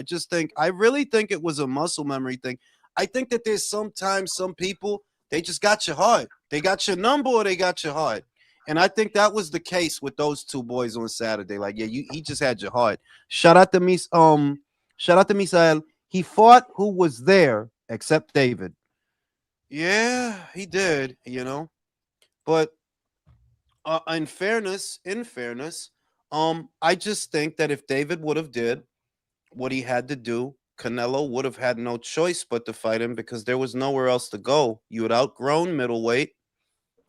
I really think it was a muscle memory thing. I think that there's sometimes some people, they just got your heart. They got your number or they got your heart. And I think that was the case with those two boys on Saturday. Like, yeah, he just had your heart. Shout out to Misael. He fought who was there except David. Yeah, he did, But in fairness, I just think that if David would have did what he had to do, Canelo would have had no choice but to fight him because there was nowhere else to go. You had outgrown middleweight.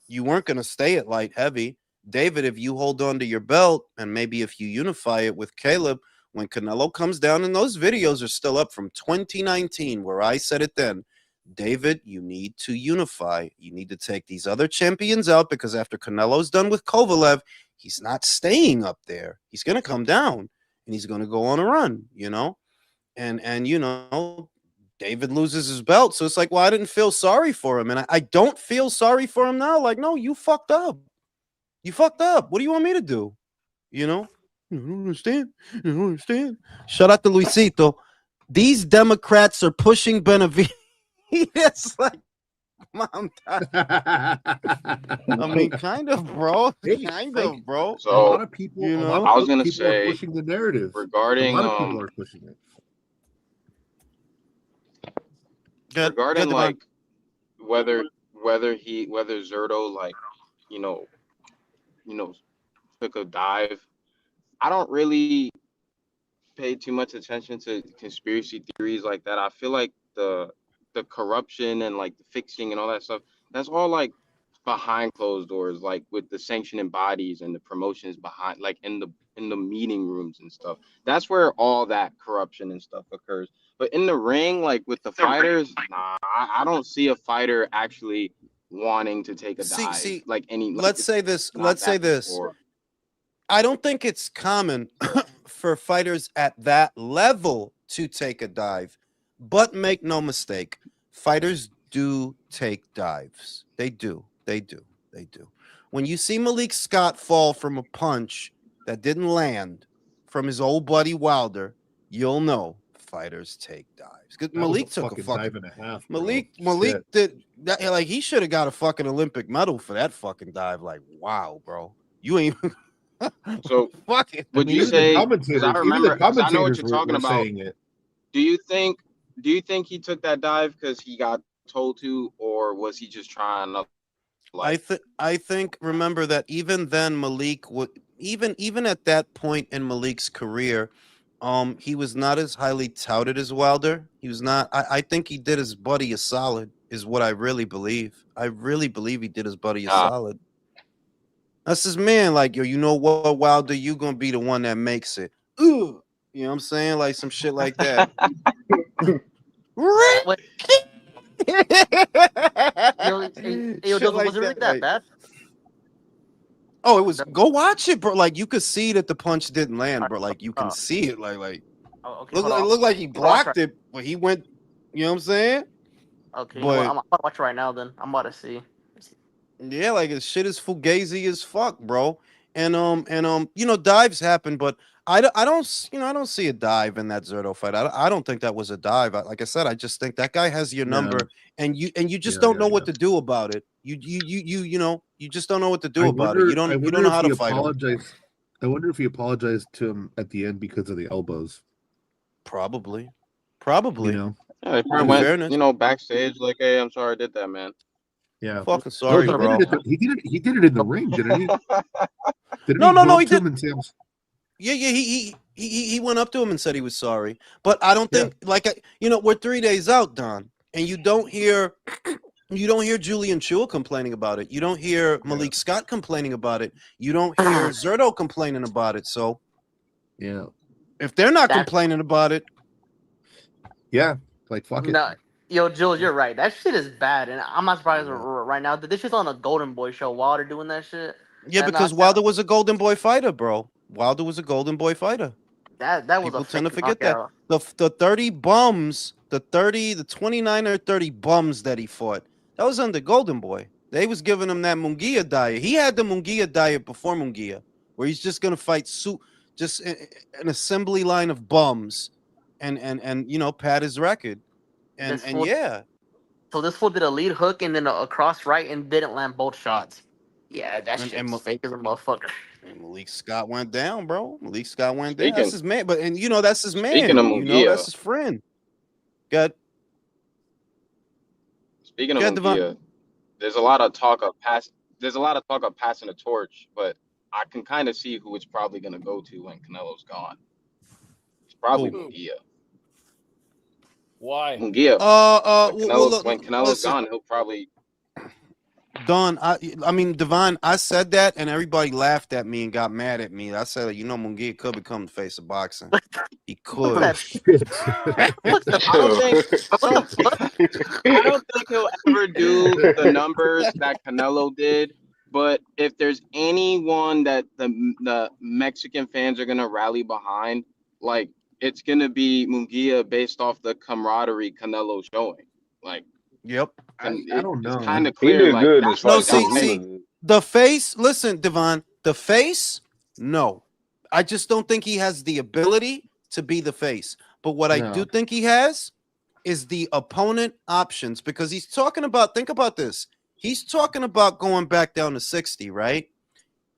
You weren't going to stay at light heavy. David, if you hold on to your belt and maybe if you unify it with Caleb, when Canelo comes down, and those videos are still up from 2019 where I said it then, David, you need to unify. You need to take these other champions out because after Canelo's done with Kovalev, he's not staying up there. He's going to come down and he's going to go on a run, And David loses his belt. So it's like, well, I didn't feel sorry for him. And I don't feel sorry for him now. Like, no, you fucked up. You fucked up. What do you want me to do? I don't understand. Shout out to Luisito. These Democrats are pushing Benavidez. It's like, Mom, I mean, kind of, bro. Kind of, bro. So a lot of people, I was gonna say, are pushing the narrative regarding a lot of people are pushing it. Regarding like whether Zurdo like took a dive, I don't really pay too much attention to conspiracy theories like that. I feel like the corruption and like the fixing and all that stuff, that's all like behind closed doors, like with the sanctioning bodies and the promotions behind, like in the meeting rooms and stuff. That's where all that corruption and stuff occurs. But in the ring, like with the fighters, nah, I don't see a fighter actually wanting to take a dive. Like any. Like, let's say this. I don't think it's common for fighters at that level to take a dive, but make no mistake, fighters do take dives. They do. When you see Malik Scott fall from a punch that didn't land from his old buddy Wilder, you'll know fighters take dives. Because Malik took a fucking dive and a half. Malik did that. Like, he should have got a fucking Olympic medal for that fucking dive. Like, wow, bro, you ain't. So fuck it. Would you say? I remember. I know what you're talking about. Saying it. Do you think he took that dive because he got told to, or was he just trying to? Like, I think remember that even then Malik would even at that point in Malik's career, he was not as highly touted as Wilder. He was not. I think he did his buddy a solid. Is what I really believe. I really believe he did his buddy a solid. That's his man. Like, yo, you know what, Wilder, you gonna be the one that makes it. Ugh. You know what I'm saying? Like some shit like that. Was it really that bad? Oh, it was. Go watch it, bro. Like, you could see that the punch didn't land, bro. Like, you can see it. Like, look like he blocked it, but he went. You know what I'm saying? Okay, well, I'm about to watch it right now. Then I'm about to see. Yeah, like, his shit is fugazi as fuck, bro. And dives happen, but I don't see a dive in that Zurdo fight. I don't think that was a dive. Like I said, I just think that guy has your number, and you just don't know what to do about it. You just don't know what to do about it. You don't know how to fight him. I wonder if he apologized to him at the end because of the elbows. Probably. Yeah, they probably went, backstage like, hey, I'm sorry I did that, man. Yeah, fucking sorry, bro. He did it in the ring, didn't he? No, he didn't. Yeah, he went up to him and said he was sorry. But I don't think, we're 3 days out, Don, and you don't hear Julian Chua complaining about it. You don't hear Malik Scott complaining about it. You don't hear Zurdo complaining about it. So, yeah, if they're not complaining about it, like, fuck it. No, yo, Jules, you're right. That shit is bad, and I'm not surprised right now that this shit's on a Golden Boy show. Wilder doing that shit. Yeah, because Wilder was a Golden Boy fighter, bro. Wilder was a Golden Boy fighter. That was people a tend to forget knockout. that. The 30 bums, the 29 or 30 bums that he fought, that was under Golden Boy. They was giving him that Munguia diet. He had the Munguia diet before Munguia where he's just gonna fight just an assembly line of bums, and pad his record, and yeah. So this fool did a lead hook and then a cross right and didn't land both shots. Yeah, that And, shit's fake as a motherfucker. and Malik Scott went down, bro. Malik Scott went down. Speaking That's his man, but that's his speaking man. of That's Munguia, his friend. Good. speaking of Good, Devon. Munguia, there's a lot of talk of passing the torch, but I can kind of see who it's probably gonna go to when Canelo's gone. It's probably Who? Munguia. Why? Munguia. Look, When Canelo's listen, gone, he'll probably. Don, I mean, Devon, I said that, and everybody laughed at me and got mad at me. I said, Munguia could become the face of boxing. He could. Oh, shit. What's the I don't think he'll ever do the numbers that Canelo did. But if there's anyone that the Mexican fans are gonna rally behind, like it's gonna be Munguia based off the camaraderie Canelo showing. Like, Yep. I don't know. It's kind of He clear. did Like, good that's as far No, as what his got see, me. the face. Listen, Devon, the face. No, I just don't think he has the ability to be the face. But what I do No. think he has is the opponent options, because he's talking about. Think about this. He's talking about going back down to 60, right?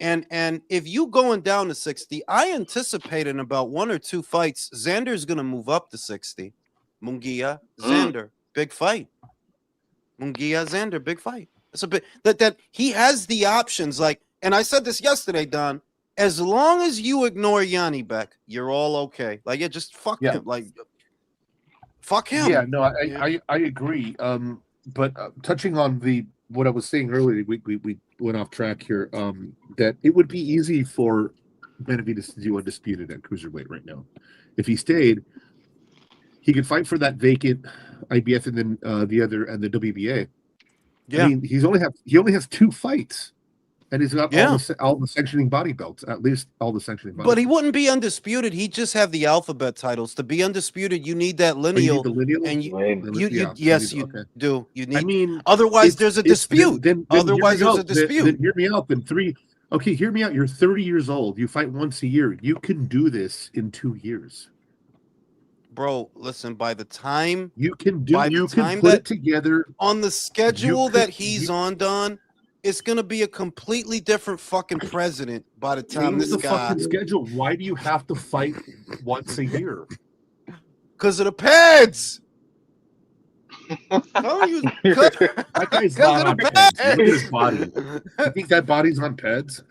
And if you going down to 60, I anticipate in about 1 or 2 fights, Xander's gonna move up to 60. Munguia, Xander, big fight. Munguia, Xander, big fight. It's a bit that he has the options. Like, and I said this yesterday, Don. As long as you ignore Yanni Beck, you're all okay. Like, yeah, just fuck him. Like, fuck him. Yeah, no, I agree. But touching on what I was saying earlier, we went off track here. That it would be easy for Benavidez to do undisputed at cruiserweight right now. If he stayed, he could fight for that vacant IBF and then the WBA. Yeah. I mean, he only has 2 fights, and he's got all the sanctioning body belts, at least all the sanctioning body. But he wouldn't be undisputed. He'd just have the alphabet titles. To be undisputed, you need that lineal. The lineal? And Yes, you okay. do. You need. I mean, otherwise, there's a dispute. Then Otherwise, there's a dispute. Then hear me out. Okay, hear me out. You're 30 years old. You fight once a year. You can do this in 2 years. Bro, listen, by the time you can put it together on the schedule that he's on, Don, it's gonna be a completely different fucking president by the time this guy. Fucking schedule. Why do you have to fight once a year? Because of the pads. That guy's not on pads. Look at his body. You think that body's on pads?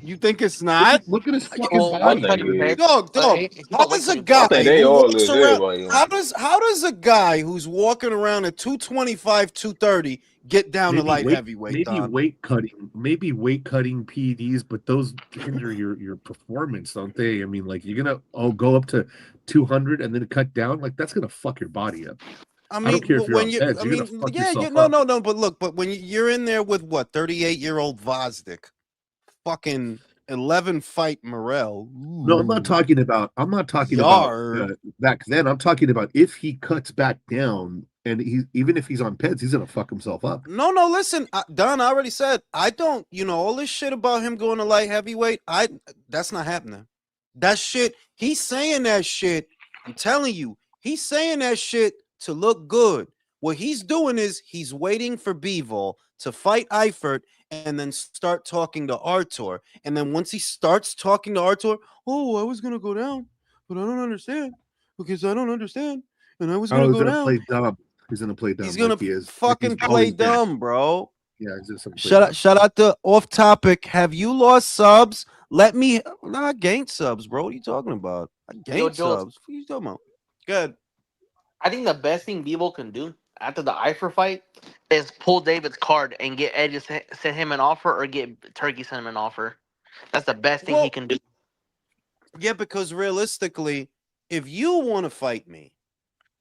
You think it's not? Look at his fucking body. Dog. How does a guy how does a guy who's walking around at 225, 230 get down to light heavyweight? Maybe weight cutting PEDs, but those hinder your performance, don't they? I mean, like, you're gonna go up to 200 and then cut down. Like, that's gonna fuck your body up. I mean, I don't care if you're on pads. You're gonna fuck yourself up. No. But when you're in there with what 38-year-old Vosdik, fucking 11 fight Morel. Ooh. No, I'm not talking about back then. I'm talking about if he cuts back down, and even if he's on peds, he's gonna fuck himself up. No, listen, Don, I already said I don't. All this shit about him going to light heavyweight. That's not happening. That shit. He's saying that shit. I'm telling you, he's saying that shit to look good. What he's doing is he's waiting for Bivol to fight Eifert and then start talking to Artur. And then once he starts talking to Artur, I was going to go down, but I don't understand because I don't understand. And I was going to go down. Play dumb. He's going to play dumb. He's going to fucking play dumb, bro. Yeah. He's just shout out to Off Topic. Have you lost subs? I gained subs, bro. What are you talking about? I gained subs. What are you talking about? Good. I think the best thing Bivol can do after the Eifer fight is pull David's card and get Ed to send him an offer or get Turkey send him an offer. That's the best thing he can do. Yeah, because realistically, if you want to fight me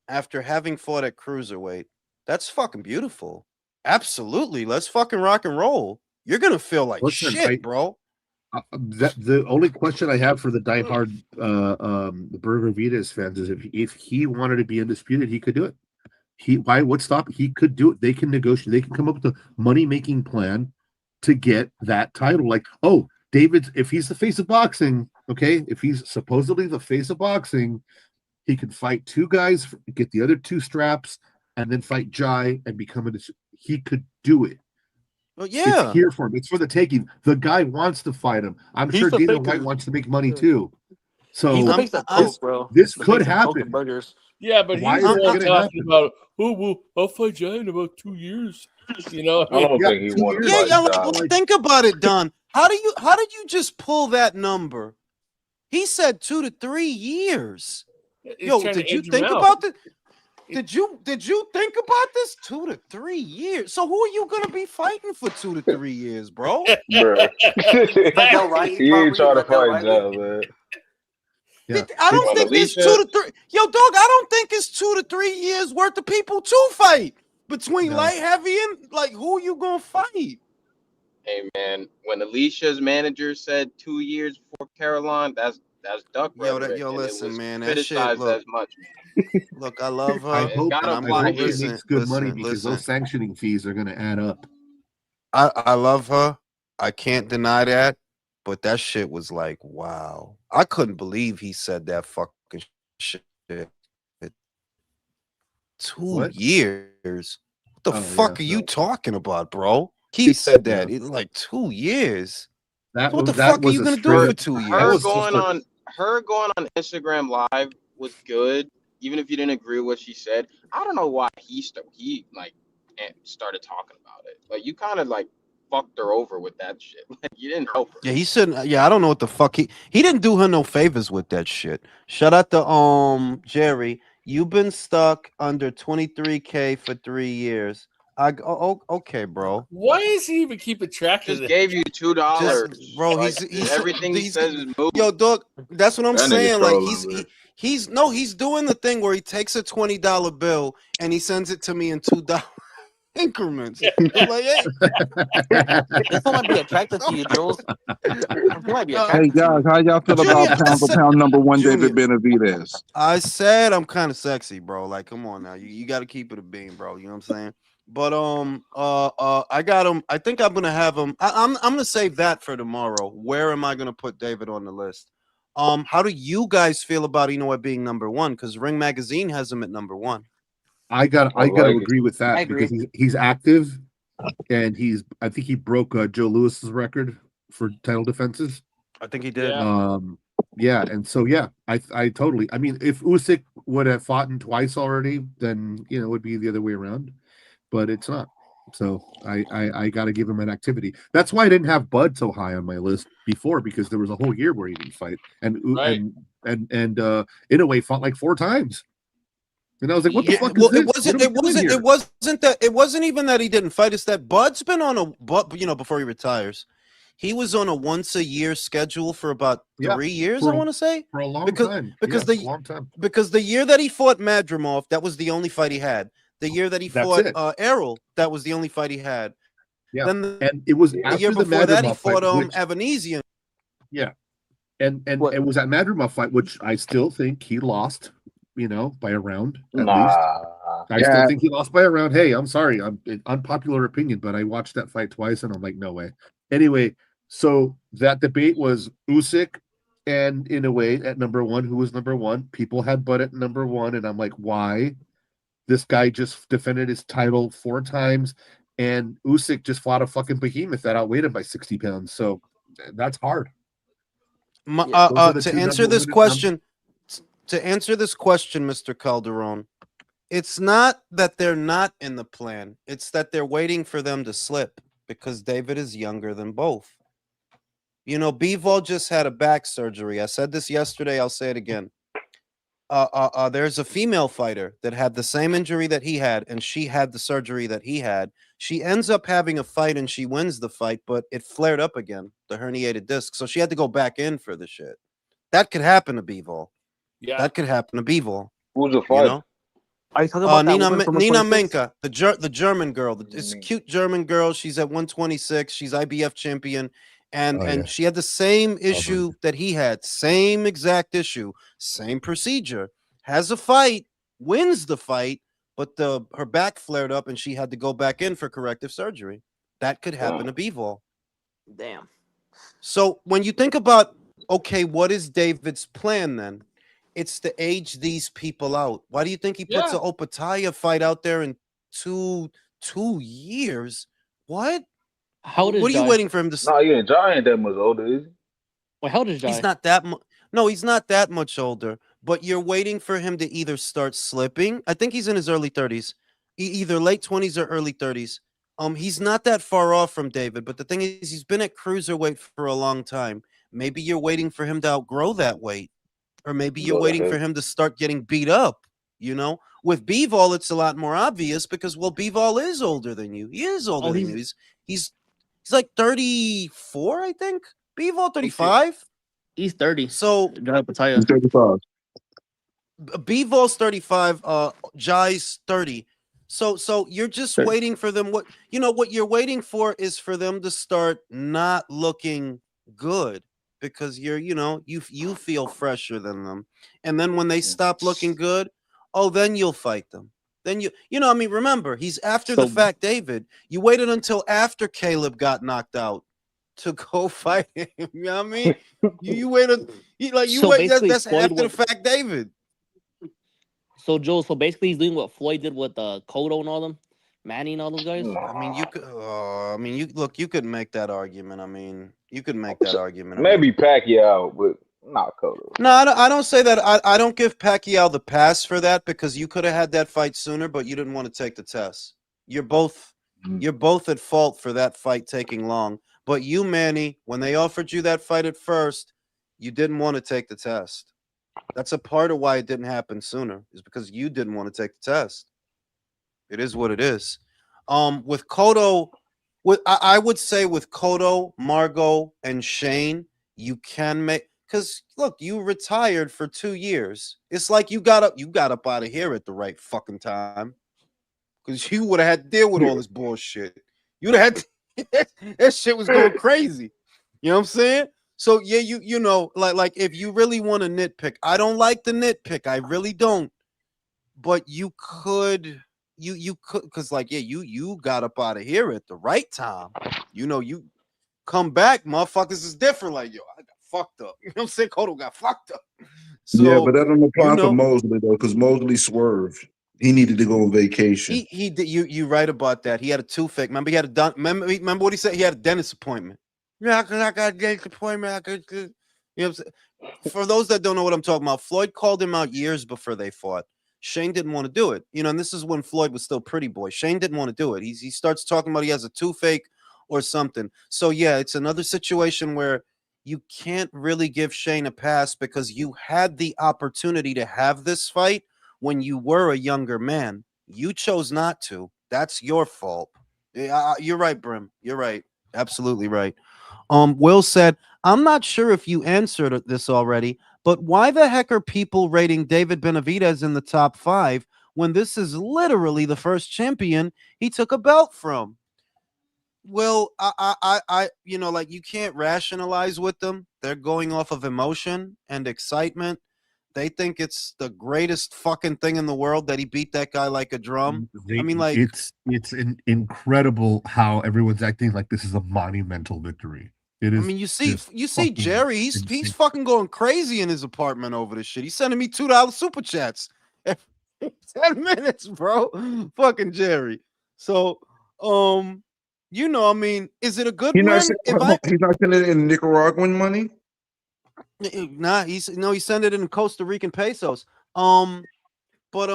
after having fought at cruiserweight, that's fucking beautiful. Absolutely. Let's fucking rock and roll. You're going to feel like shit, bro. The only question I have for the diehard the Benavidez fans is if he wanted to be undisputed, he could do it. Why would stop? He could do it. They can negotiate. They can come up with a money-making plan to get that title. Like, David's if he's the face of boxing, okay, if he's supposedly the face of boxing, he can fight two guys, get the other two straps, and then fight Jai and become a. He could do it. Well, It's yeah. here for him. It's for the taking. The guy wants to fight him. I'm He's sure the Dana faker. White wants to make money Yeah. too. He's the So face of I'm- Coke, bro. this The could face of Coke and happen. burgers. Yeah, but Why he's is the it one gonna talking happen? about, oh, well, I'll fight Jai in about 2 years. You know, I don't Yeah, think he 2 want to years. Yeah, fight yeah. Jai. Think about it, Don. How did you just pull that number? He said 2 to 3 years. he's Yo, trying to did you edge him think out. about this? Did you think about this? 2 to 3 years. So who are you gonna be fighting for 2 to 3 years, bro? Bruh. Del Riley, He ain't probably. trying to Is that Del fight Riley? Jai, man. Yeah. I don't When think there's Alicia- 2 to 3. Yo, dog, I don't think it's 2 to 3 years worth of people to fight between No. light, heavy, and like who you gonna fight? Hey man, when Alicia's manager said 2 years before Caroline, that's duck rhetoric, and Listen, it was man, that shit. criticized Look, as much. look, I love her. I It hope, gotta and I'm apply gonna he here. makes good money because those sanctioning fees are going to add up. I love her. I can't deny that. But that shit was like, wow. I couldn't believe he said that fucking shit. 2 What? years. What the Oh, fuck yeah, are you no. talking about, bro? He said that. Yeah. It's like 2 years. That So what was the fuck are was you a gonna do straight for up. 2 That Her years? was just going on Instagram Live was good, even if you didn't agree with what she said. I don't know why he started talking about it. Like you kind of like fucked her over with that shit. Like you didn't help her. Yeah, he shouldn't. Yeah, I don't know what the fuck he didn't do her no favors with that shit. Shout out to Jerry. You've been stuck under 23K for 3 years. Okay, bro. Why is he even keeping track of Just this? gave you $2. Bro, Like, he's everything he he's says is moved. yo, dog. That's what I'm That nigga saying. Like trolling, he's doing the thing where he takes a $20 bill and he sends it to me in $2 increments. I'm like, hey, This one might be attractive to you, Jules. He might be No. attractive Hey guys, how y'all feel Junior, about I pound for said- pound number one, Junior. David Benavidez? I said I'm kind of sexy, bro. Like, come on now. You got to keep it a beam, bro. You know what I'm saying? But I got him. I think I'm gonna have him. I'm gonna save that for tomorrow. Where am I gonna put David on the list? How do you guys feel about Inoue being number one? Because Ring Magazine has him at number one. I got I to like it. agree with that I agree. because he's active, and I think he broke Joe Lewis's record for title defenses. I think he did. Yeah. Yeah, and so I totally. I mean, if Usyk would have fought him twice already, then it would be the other way around, but it's not. So I got to give him an activity. That's why I didn't have Bud so high on my list before, because there was a whole year where he didn't fight, and Right. Inoue fought like 4 times. And I was like, "What the Yeah, fuck well, is this? it wasn't. What are It we doing wasn't. here?" It wasn't even that he didn't fight. It's that Bud's been on before he retires, he was on a once a year schedule for about 3 years. I want to say for a long because- time. because Yeah, the- a long time. because the year that he fought Madrimov, that was the only fight he had. The year that he That's fought it. Errol, that was the only fight he had. Yeah. Then the And it was year after the before that, he Madrimov fought fight, which, Evanesian. and What? it was that Madrimov fight, which I still think he lost, by a round at least. Nah. I still think he lost by a round. Hey, I'm sorry, I'm unpopular opinion, but I watched that fight twice, and I'm like, no way. Anyway, so that debate was Usyk and Inoue at number one. Who was number one? People had Bud at number one, and I'm like, why? This guy just defended his title 4 times, and Usyk just fought a fucking behemoth that outweighed him by 60 pounds. So that's hard. Those are the To two answer number this one- question, Mr. Calderon, it's not that they're not in the plan. It's that they're waiting for them to slip because David is younger than both. Bivol just had a back surgery. I said this yesterday. I'll say it again. There's a female fighter that had the same injury that he had, and she had the surgery that he had. She ends up having a fight, and she wins the fight, but it flared up again, the herniated disc. So she had to go back in for the shit. That could happen to Bivol. Yeah. That could happen to Bivol. Who's the You fight? know? Are you talking about that Nina woman from Nina 126? Menka, the German girl. It's a cute German girl. She's at 126. She's IBF champion. And Oh, yeah. she had the same issue that he had. Same exact issue. Same procedure. Has a fight, wins the fight, but her back flared up and she had to go back in for corrective surgery. That could happen to Bivol. Damn. So when you think about, okay, what is David's plan then? It's to age these people out. Why do you think he puts Yeah. a Opataya fight out there in two years? What? How old is What are you Jai? waiting for him to? Nah, yeah, Jai ain't that much older, is he? Wait, how old is He's Jai? not that much. No, he's not that much older. But you're waiting for him to either start slipping. I think he's in his early 30s, either late 20s or early 30s. He's not that far off from David. But the thing is, he's been at cruiserweight for a long time. Maybe you're waiting for him to outgrow that weight, or maybe you're waiting for Okay. him to start getting beat up. You know, with Bivol, it's a lot more obvious because Bivol is older than you. He is older Oh, than you. He's like 34, I think. Bivol Okay. 35. he's 30. So Jai He's Pataya. 35. Bvol's 35, Jai's 30. So you're just waiting for them. What you're waiting for is for them to start not looking good because you feel fresher than them. And then when they stop looking good, oh, then you'll fight them. Then I mean, remember, he's after the So fact, David. You waited until after Caleb got knocked out to go fight him. You know what I mean? You waited, you so wait. basically That's Floyd after the what fact, David. so Joel, so basically he's doing what Floyd did with Kodo and all them, Manny and all those guys. I mean, you Nah. could. You look. You could make that argument. I mean, you could make that So, argument. I mean, maybe Pacquiao, but not Cotto. no, I don't say that. I don't give Pacquiao the pass for that because you could have had that fight sooner, but you didn't want to take the test. You're both, Mm. you're both at fault for that fight taking long. But you, Manny, when they offered you that fight at first, you didn't want to take the test. That's a part of why it didn't happen sooner. Is because you didn't want to take the test. It is what it is. With Kodo, I would say with Kodo, Margot, and Shane, you can make because look, you retired for 2 years. It's like you got up out of here at the right fucking time because you would have had to deal with Yeah. all this bullshit. You'd have had that shit was going crazy. You know what I'm saying? So yeah, like if you really want to nitpick, I don't like the nitpick. I really don't, but you could because like yeah you got up out of here at the right time. You come back, motherfuckers is different. Like yo, I got fucked up. You know what I'm saying? Kodo got fucked up. Yeah, but So that don't you apply for know Mosley though, because Mosley swerved. He needed to go on vacation. he did you right about that. He had a toothache. Remember he had a remember what he said? He had a dentist appointment. Yeah, because I got a dentist appointment. You know what I'm saying? For those that don't know what I'm talking about, Floyd called him out years before they fought. Shane didn't want to do it. And this is when Floyd was still pretty boy. Shane didn't want to do it. He starts talking about he has a toothache or something. So yeah, it's another situation where you can't really give Shane a pass because you had the opportunity to have this fight when you were a younger man. You chose not to. That's your fault. Yeah, you're right, Brim. You're right. Absolutely right. Will said, I'm not sure if you answered this already, but why the heck are people rating David Benavidez in the top 5 when this is literally the first champion he took a belt from? Well, like you can't rationalize with them. They're going off of emotion and excitement. They think it's the greatest fucking thing in the world that he beat that guy like a drum. I mean, like, It's incredible how everyone's acting like this is a monumental victory. It I is mean, you see, just you see, fucking Jerry, he's insane. fucking going crazy in his apartment over this shit. He's sending me $2 super chats every 10 minutes, bro. Fucking Jerry. So, I mean, is it a good He not win? sen- If I he's not sending in Nicaraguan money. nah, he sent it in Costa Rican pesos. But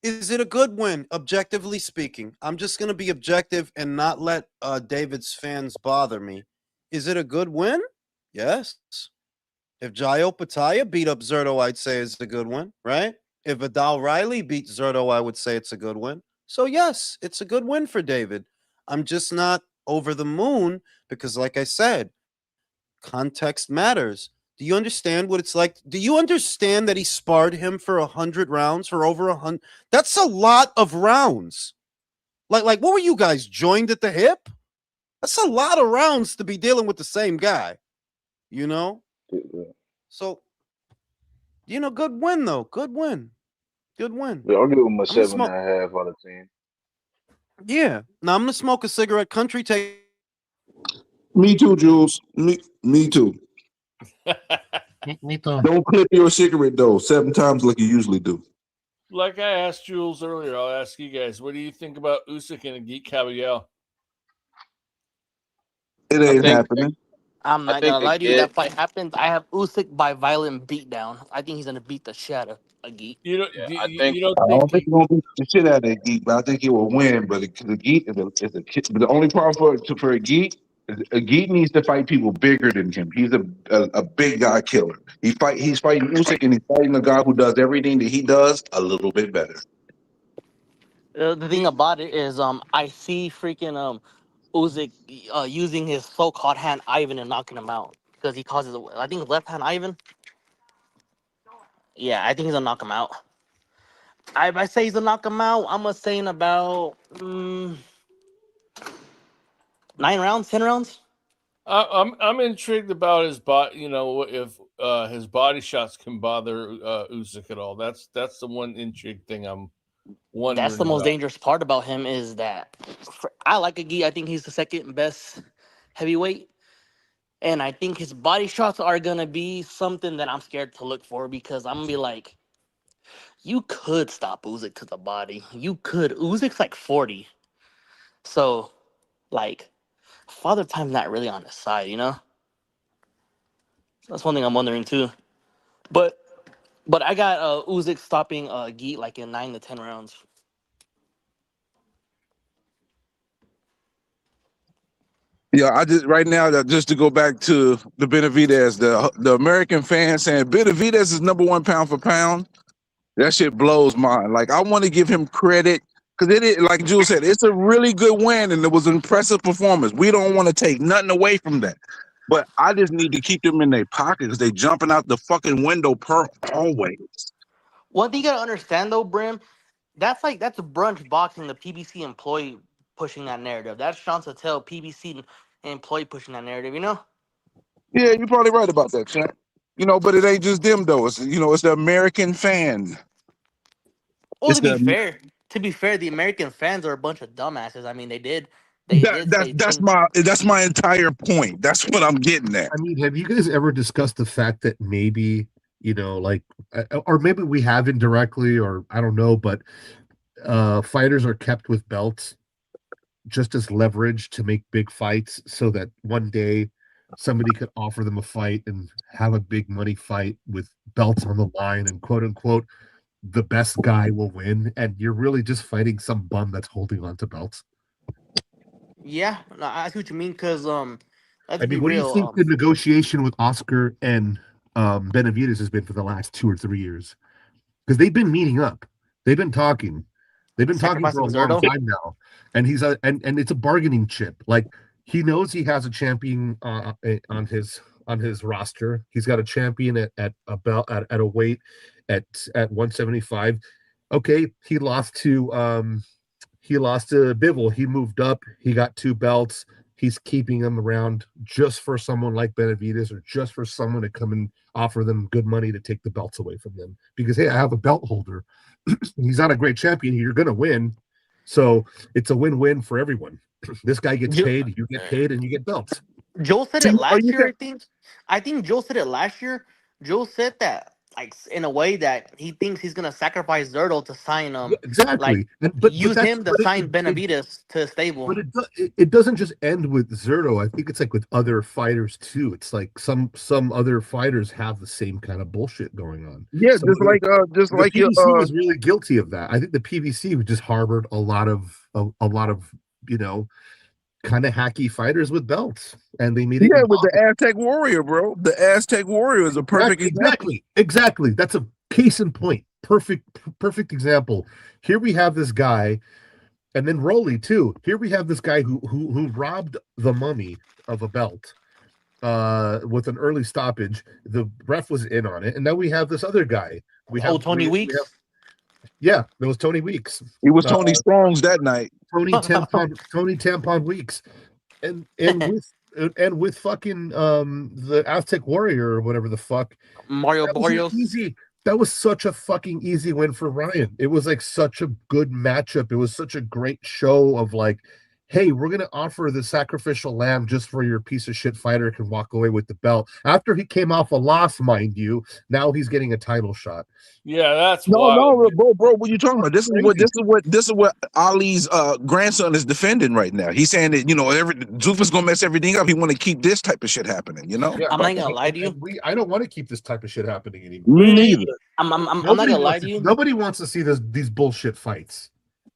is it a good win? Objectively speaking, I'm just gonna be objective and not let David's fans bother me. Is it a good win? Yes. If Jaio Pataya beat up Zurdo, I'd say it's a good win, right? If Vidal Riley beats Zurdo, I would say it's a good win. So yes, it's a good win for David. I'm just not over the moon because, like I said, context matters. Do you understand what it's like? Do you understand that he sparred him for 100 rounds, for over 100? That's a lot of rounds. Like what were you guys joined at the hip? That's a lot of rounds to be dealing with the same guy, you know? So, good win though. Good win. Good win. Yeah, I'll give him a I'm gonna seven and smoke. a half out of 10. Yeah. Now I'm gonna smoke a cigarette. Country take. Me too, Jules. Me too. Me too. Don't clip your cigarette though 7 times like you usually do. Like I asked Jules earlier, I'll ask you guys. What do you think about Usyk and Geek Caballero? It I ain't think happening. I'm I not think gonna lie to you. again. That fight happens. I have Usyk by violent beatdown. I think he's gonna beat the shit out of a geek. You don't Yeah, I you, think you don't I don't think think he's gonna beat the shit out of that geek, but I think he will win. But the geek is a kid. But the only problem for a geek is a geek needs to fight people bigger than him. He's a big guy killer. He's fighting Usyk and he's fighting a guy who does everything that he does a little bit better. The thing about it is, I see freaking Usyk using his so-called hand Ivan and knocking him out because he causes. I think left hand Ivan. Yeah, I think he's gonna knock him out. If I say he's gonna knock him out, I'm gonna say in about 9 rounds, 10 rounds. I'm intrigued about his body. You know, if his body shots can bother Usyk at all. That's the one intrigue thing I'm That's wondering the most about. dangerous part about him is that I like Agi. I think he's the second best heavyweight. And I think his body shots are gonna be something that I'm scared to look for because I'm gonna be like, you could stop Usyk to the body. You could. Uzyk's like 40. So, like, Father Time's not really on his side, you know? That's one thing I'm wondering too. But I got Usyk stopping Geet like in 9 to 10 rounds. Yeah, I just right now just to go back to the Benavidez, the American fans saying Benavidez is #1 pound for pound. That shit blows mine. Like I want to give him credit because it is, like Jules said, it's a really good win and it was an impressive performance. We don't want to take nothing away from that, but I just need to keep them in their pocket because they jumping out the fucking window per always. One thing you gotta understand though, Brim, that's brunch boxing, the PBC employee pushing that narrative. That's Sean Sattel, PBC employee pushing that narrative, you know? Yeah, you're probably right about that, champ. You know, but it ain't just them though. It's it's the American fan. Well, It's the to be fair, the American fans are a bunch of dumbasses. I mean, they did say things. that's my entire point. That's what I'm getting at. I mean, have you guys ever discussed the fact that maybe, like, or maybe we have indirectly, or I don't know, but fighters are kept with belts just as leverage to make big fights so that one day somebody could offer them a fight and have a big money fight with belts on the line and quote unquote the best guy will win, and you're really just fighting some bum that's holding on to belts. Yeah, no, I see what you mean. Cause let's I be mean, what do you real. think the negotiation with Oscar and Benavidez has been for the last 2 or 3 years? Because they've been meeting up, they've been talking, for a Sacrificing long Zurdo. time now, and he's and it's a bargaining chip. Like he knows he has a champion on his roster. He's got a champion at a belt at a weight at 175. Okay, he lost to Bivol. He moved up. He got 2 belts. He's keeping them around just for someone like Benavidez or just for someone to come and offer them good money to take the belts away from them. Because, hey, I have a belt holder. He's not a great champion. You're going to win. So it's a win-win for everyone. This guy gets Jo- paid, you get paid, and you get belts. Joel said So it are last you year. saying? I think Joel said it last year. Joel said that like in a way that he thinks he's gonna sacrifice Zurdo to sign Yeah, like exactly. But use that's him to sign Benavidez to the stable. but it doesn't just end with Zurdo. I think it's like with other fighters too. It's like some other fighters have the same kind of bullshit going on. Yeah, Some other, just the like your PBC was really guilty of that. I think the PBC just harbored a lot of kind of hacky fighters with belts, and they made it with the impossible. Aztec Warrior, bro. The Aztec Warrior is a perfect example. Exactly. That's a case in point. Perfect example. Here we have this guy, and then Rolly too. Here we have this guy who robbed the mummy of a belt with an early stoppage. The ref was in on it, and now we have this other guy. Tony Weeks. Yeah, it was Tony Weeks. He was Tony Strong's that night. Tony Tampon Weeks, and with fucking the Aztec Warrior or whatever the fuck. Mario Barrios. That was such a fucking easy win for Ryan. It was like such a good matchup. It was such a great show of like, hey, we're gonna offer the sacrificial lamb just for your piece of shit fighter can walk away with the belt. After he came off a loss, mind you, now he's getting a title shot. Yeah, that's No, wild. no, bro, what you talking about? This is what Crazy. this is what Ali's grandson is defending right now. He's saying that Zufa's gonna mess everything up. He want to keep this type of shit happening. Yeah, I'm not gonna lie to you. I don't want to keep this type of shit happening anymore. Me neither. I'm not Nobody gonna lie wants to you. nobody wants to see these bullshit fights.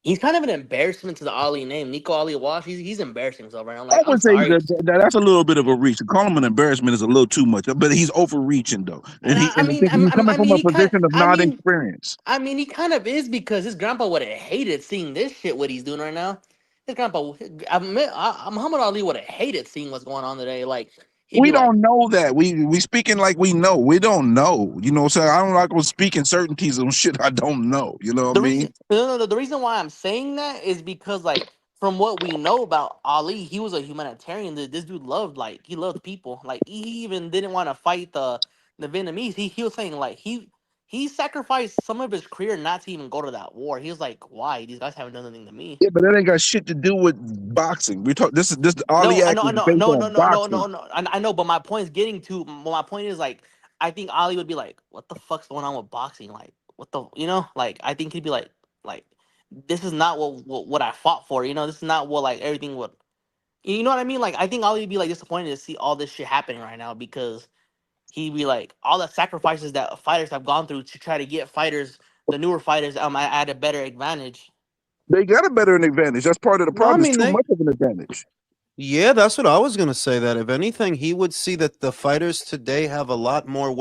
He's kind of an embarrassment to the Ali name. Nico Ali Wash, he's embarrassing himself right now. I Like, I'm would say sorry. that's a little bit of a reach. To call him an embarrassment is a little too much, but he's overreaching though, and I mean, he's coming from a he kind position of not experience. I mean, he kind of is because his grandpa would have hated seeing this shit. What he's doing right now, his grandpa, Muhammad Ali would have hated seeing what's going on today. Like, he'd We be like, don't know that. We speaking like we know. We don't know. You know what I'm saying? I don't like to speak in certainties on shit I don't know. You know what I the mean? reason, no, the reason why I'm saying that is because, like, from what we know about Ali, he was a humanitarian. This dude loved, like, he loved people. Like, he even didn't want to fight the Vietnamese. He was saying, like, he sacrificed some of his career not to even go to that war. He was like, why? These guys haven't done anything to me. Yeah, but that ain't got shit to do with boxing. We talk. This all No, the I act know, I is know, based no, on no, no, no, boxing. no, no. I know, but my point is getting to. My point is like, I think Ali would be like, "What the fuck's going on with boxing? Like, what the, like, I think he'd be like, this is not what I fought for. This is not what like everything would. You know what I mean? Like, I think Ali would be like disappointed to see all this shit happening right now because he'd be like, all the sacrifices that fighters have gone through to try to get fighters, the newer fighters, at a better advantage. They got a better advantage. That's part of the No, I problem. It's mean too much of an advantage. Yeah, that's what I was gonna say. That if anything, he would see that the fighters today have a lot more.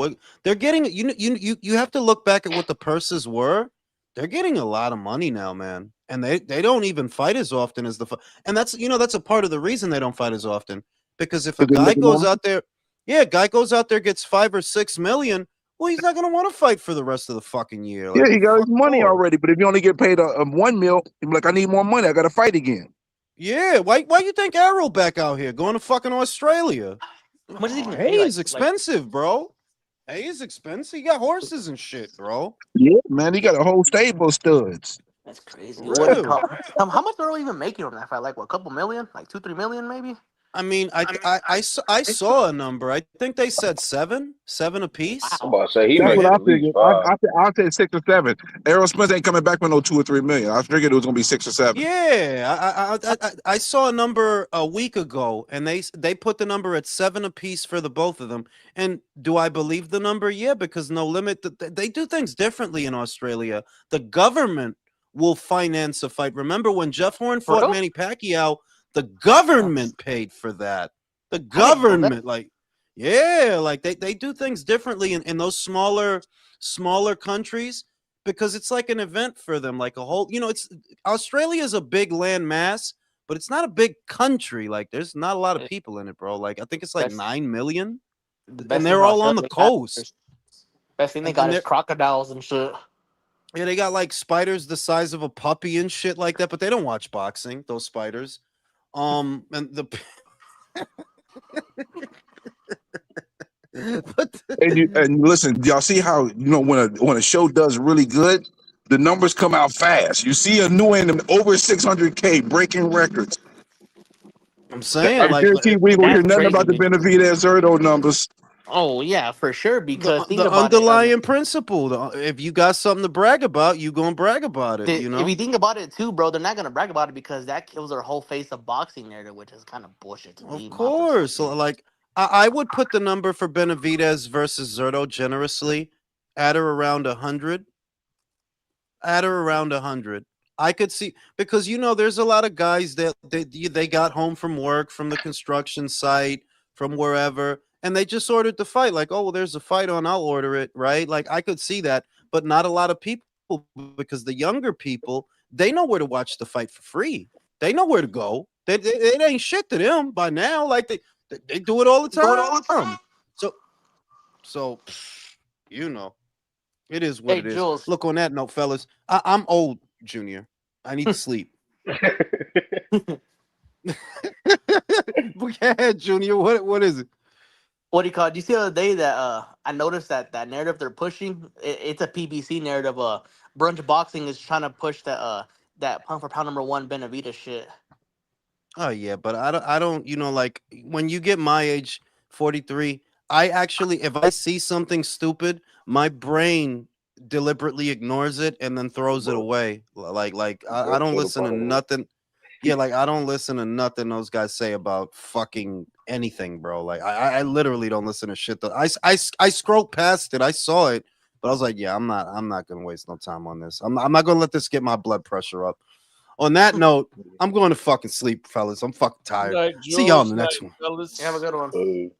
They're getting. You have to look back at what the purses were. They're getting a lot of money now, man, and they don't even fight as often as and that's a part of the reason they don't fight as often because if a Because they're guy making more goes out there, yeah, a guy goes out there gets 5 or 6 million. Well, he's not gonna want to fight for the rest of the fucking year. Yeah, Like, he what the got his fuck money for? already. But if you only get paid a 1 mil, you're like, I need more money. I got to fight again. Yeah, why you think Arrow back out here going to fucking Australia? How much is he gonna Hey, pay? it's expensive, bro. Hey, it's expensive. You got horses and shit, bro. Yeah, man, he got a whole stable of studs. That's crazy. For What do you real. call? How much are we even making on that fight? Like what? A couple million? Like 2-3 million maybe? I mean, I saw a number. I think they said seven a piece. I'm Wow. about to say he That's what making I at least figured. five. I'll say 6 or 7. Errol Spence ain't coming back with no 2 or 3 million. I figured it was gonna be 6 or 7. Yeah, I saw a number a week ago, and they put the number at 7 a piece for the both of them. And do I believe the number? Yeah, because No Limit, they do things differently in Australia. The government will finance a fight. Remember when Jeff Horn For fought real? Manny Pacquiao? The government paid for that. The I didn't know that. government, like, yeah, like they do things differently in those smaller countries because it's like an event for them, like a whole. It's Australia is a big land mass, but it's not a big country. Like, there's not a lot of people in it, bro. Like, I think it's like Best 9 million, the and best thing they're about all on Australia the they got coast, best thing they and got and is they're crocodiles and shit. yeah, they got like spiders the size of a puppy and shit like that, but they don't watch boxing. Those spiders, and the but And listen, y'all see how when a show does really good, the numbers come out fast. You see a new one over 600K breaking records. I'm I saying, like, guarantee we ain't gonna hear That's nothing crazy, about the man. Benavidez Zurdo numbers. Oh yeah, for sure. Because think the about it. underlying principle. If you got something to brag about, you gonna brag about it. If you think about it too, bro, they're not gonna brag about it because that kills their whole face of boxing narrative, which is kind of bullshit to me, Of in my personal course. So, opinion. like, I would put the number for Benavidez versus Zurdo generously at or around 100. At or around 100. I could see because there's a lot of guys that they got home from work, from the construction site, from wherever, and they just ordered the fight. Like, oh, well, there's a fight on, I'll order it, right? Like, I could see that, but not a lot of people because the younger people, they know where to watch the fight for free. They know where to go. It ain't shit to them by now. Like, they do it all the time. So so you know. It is what Hey, it is. Jules. Look, on that note, fellas, I'm old, Junior. I need to sleep. Yeah, Junior. What is it? What do you call it? Do you see the other day that I noticed that narrative they're pushing? It's a PBC narrative. Brunch Boxing is trying to push that pound for pound number one Benavidez shit. Oh yeah, but I don't, like when you get my age, 43, I actually, if I see something stupid, my brain deliberately ignores it and then throws it Bro, away. Like I that's don't still the listen to problem. nothing. Yeah, like I don't listen to nothing those guys say about fucking anything, bro. Like I literally don't listen to shit that I scrolled past it. I saw it, but I was like, yeah, I'm not gonna waste no time on this. I'm not gonna let this get my blood pressure up. On that note, I'm going to fucking sleep, fellas. I'm fucking tired. Night, See y'all in Jules. the Night, next one. fellas. You have a good one. Uh,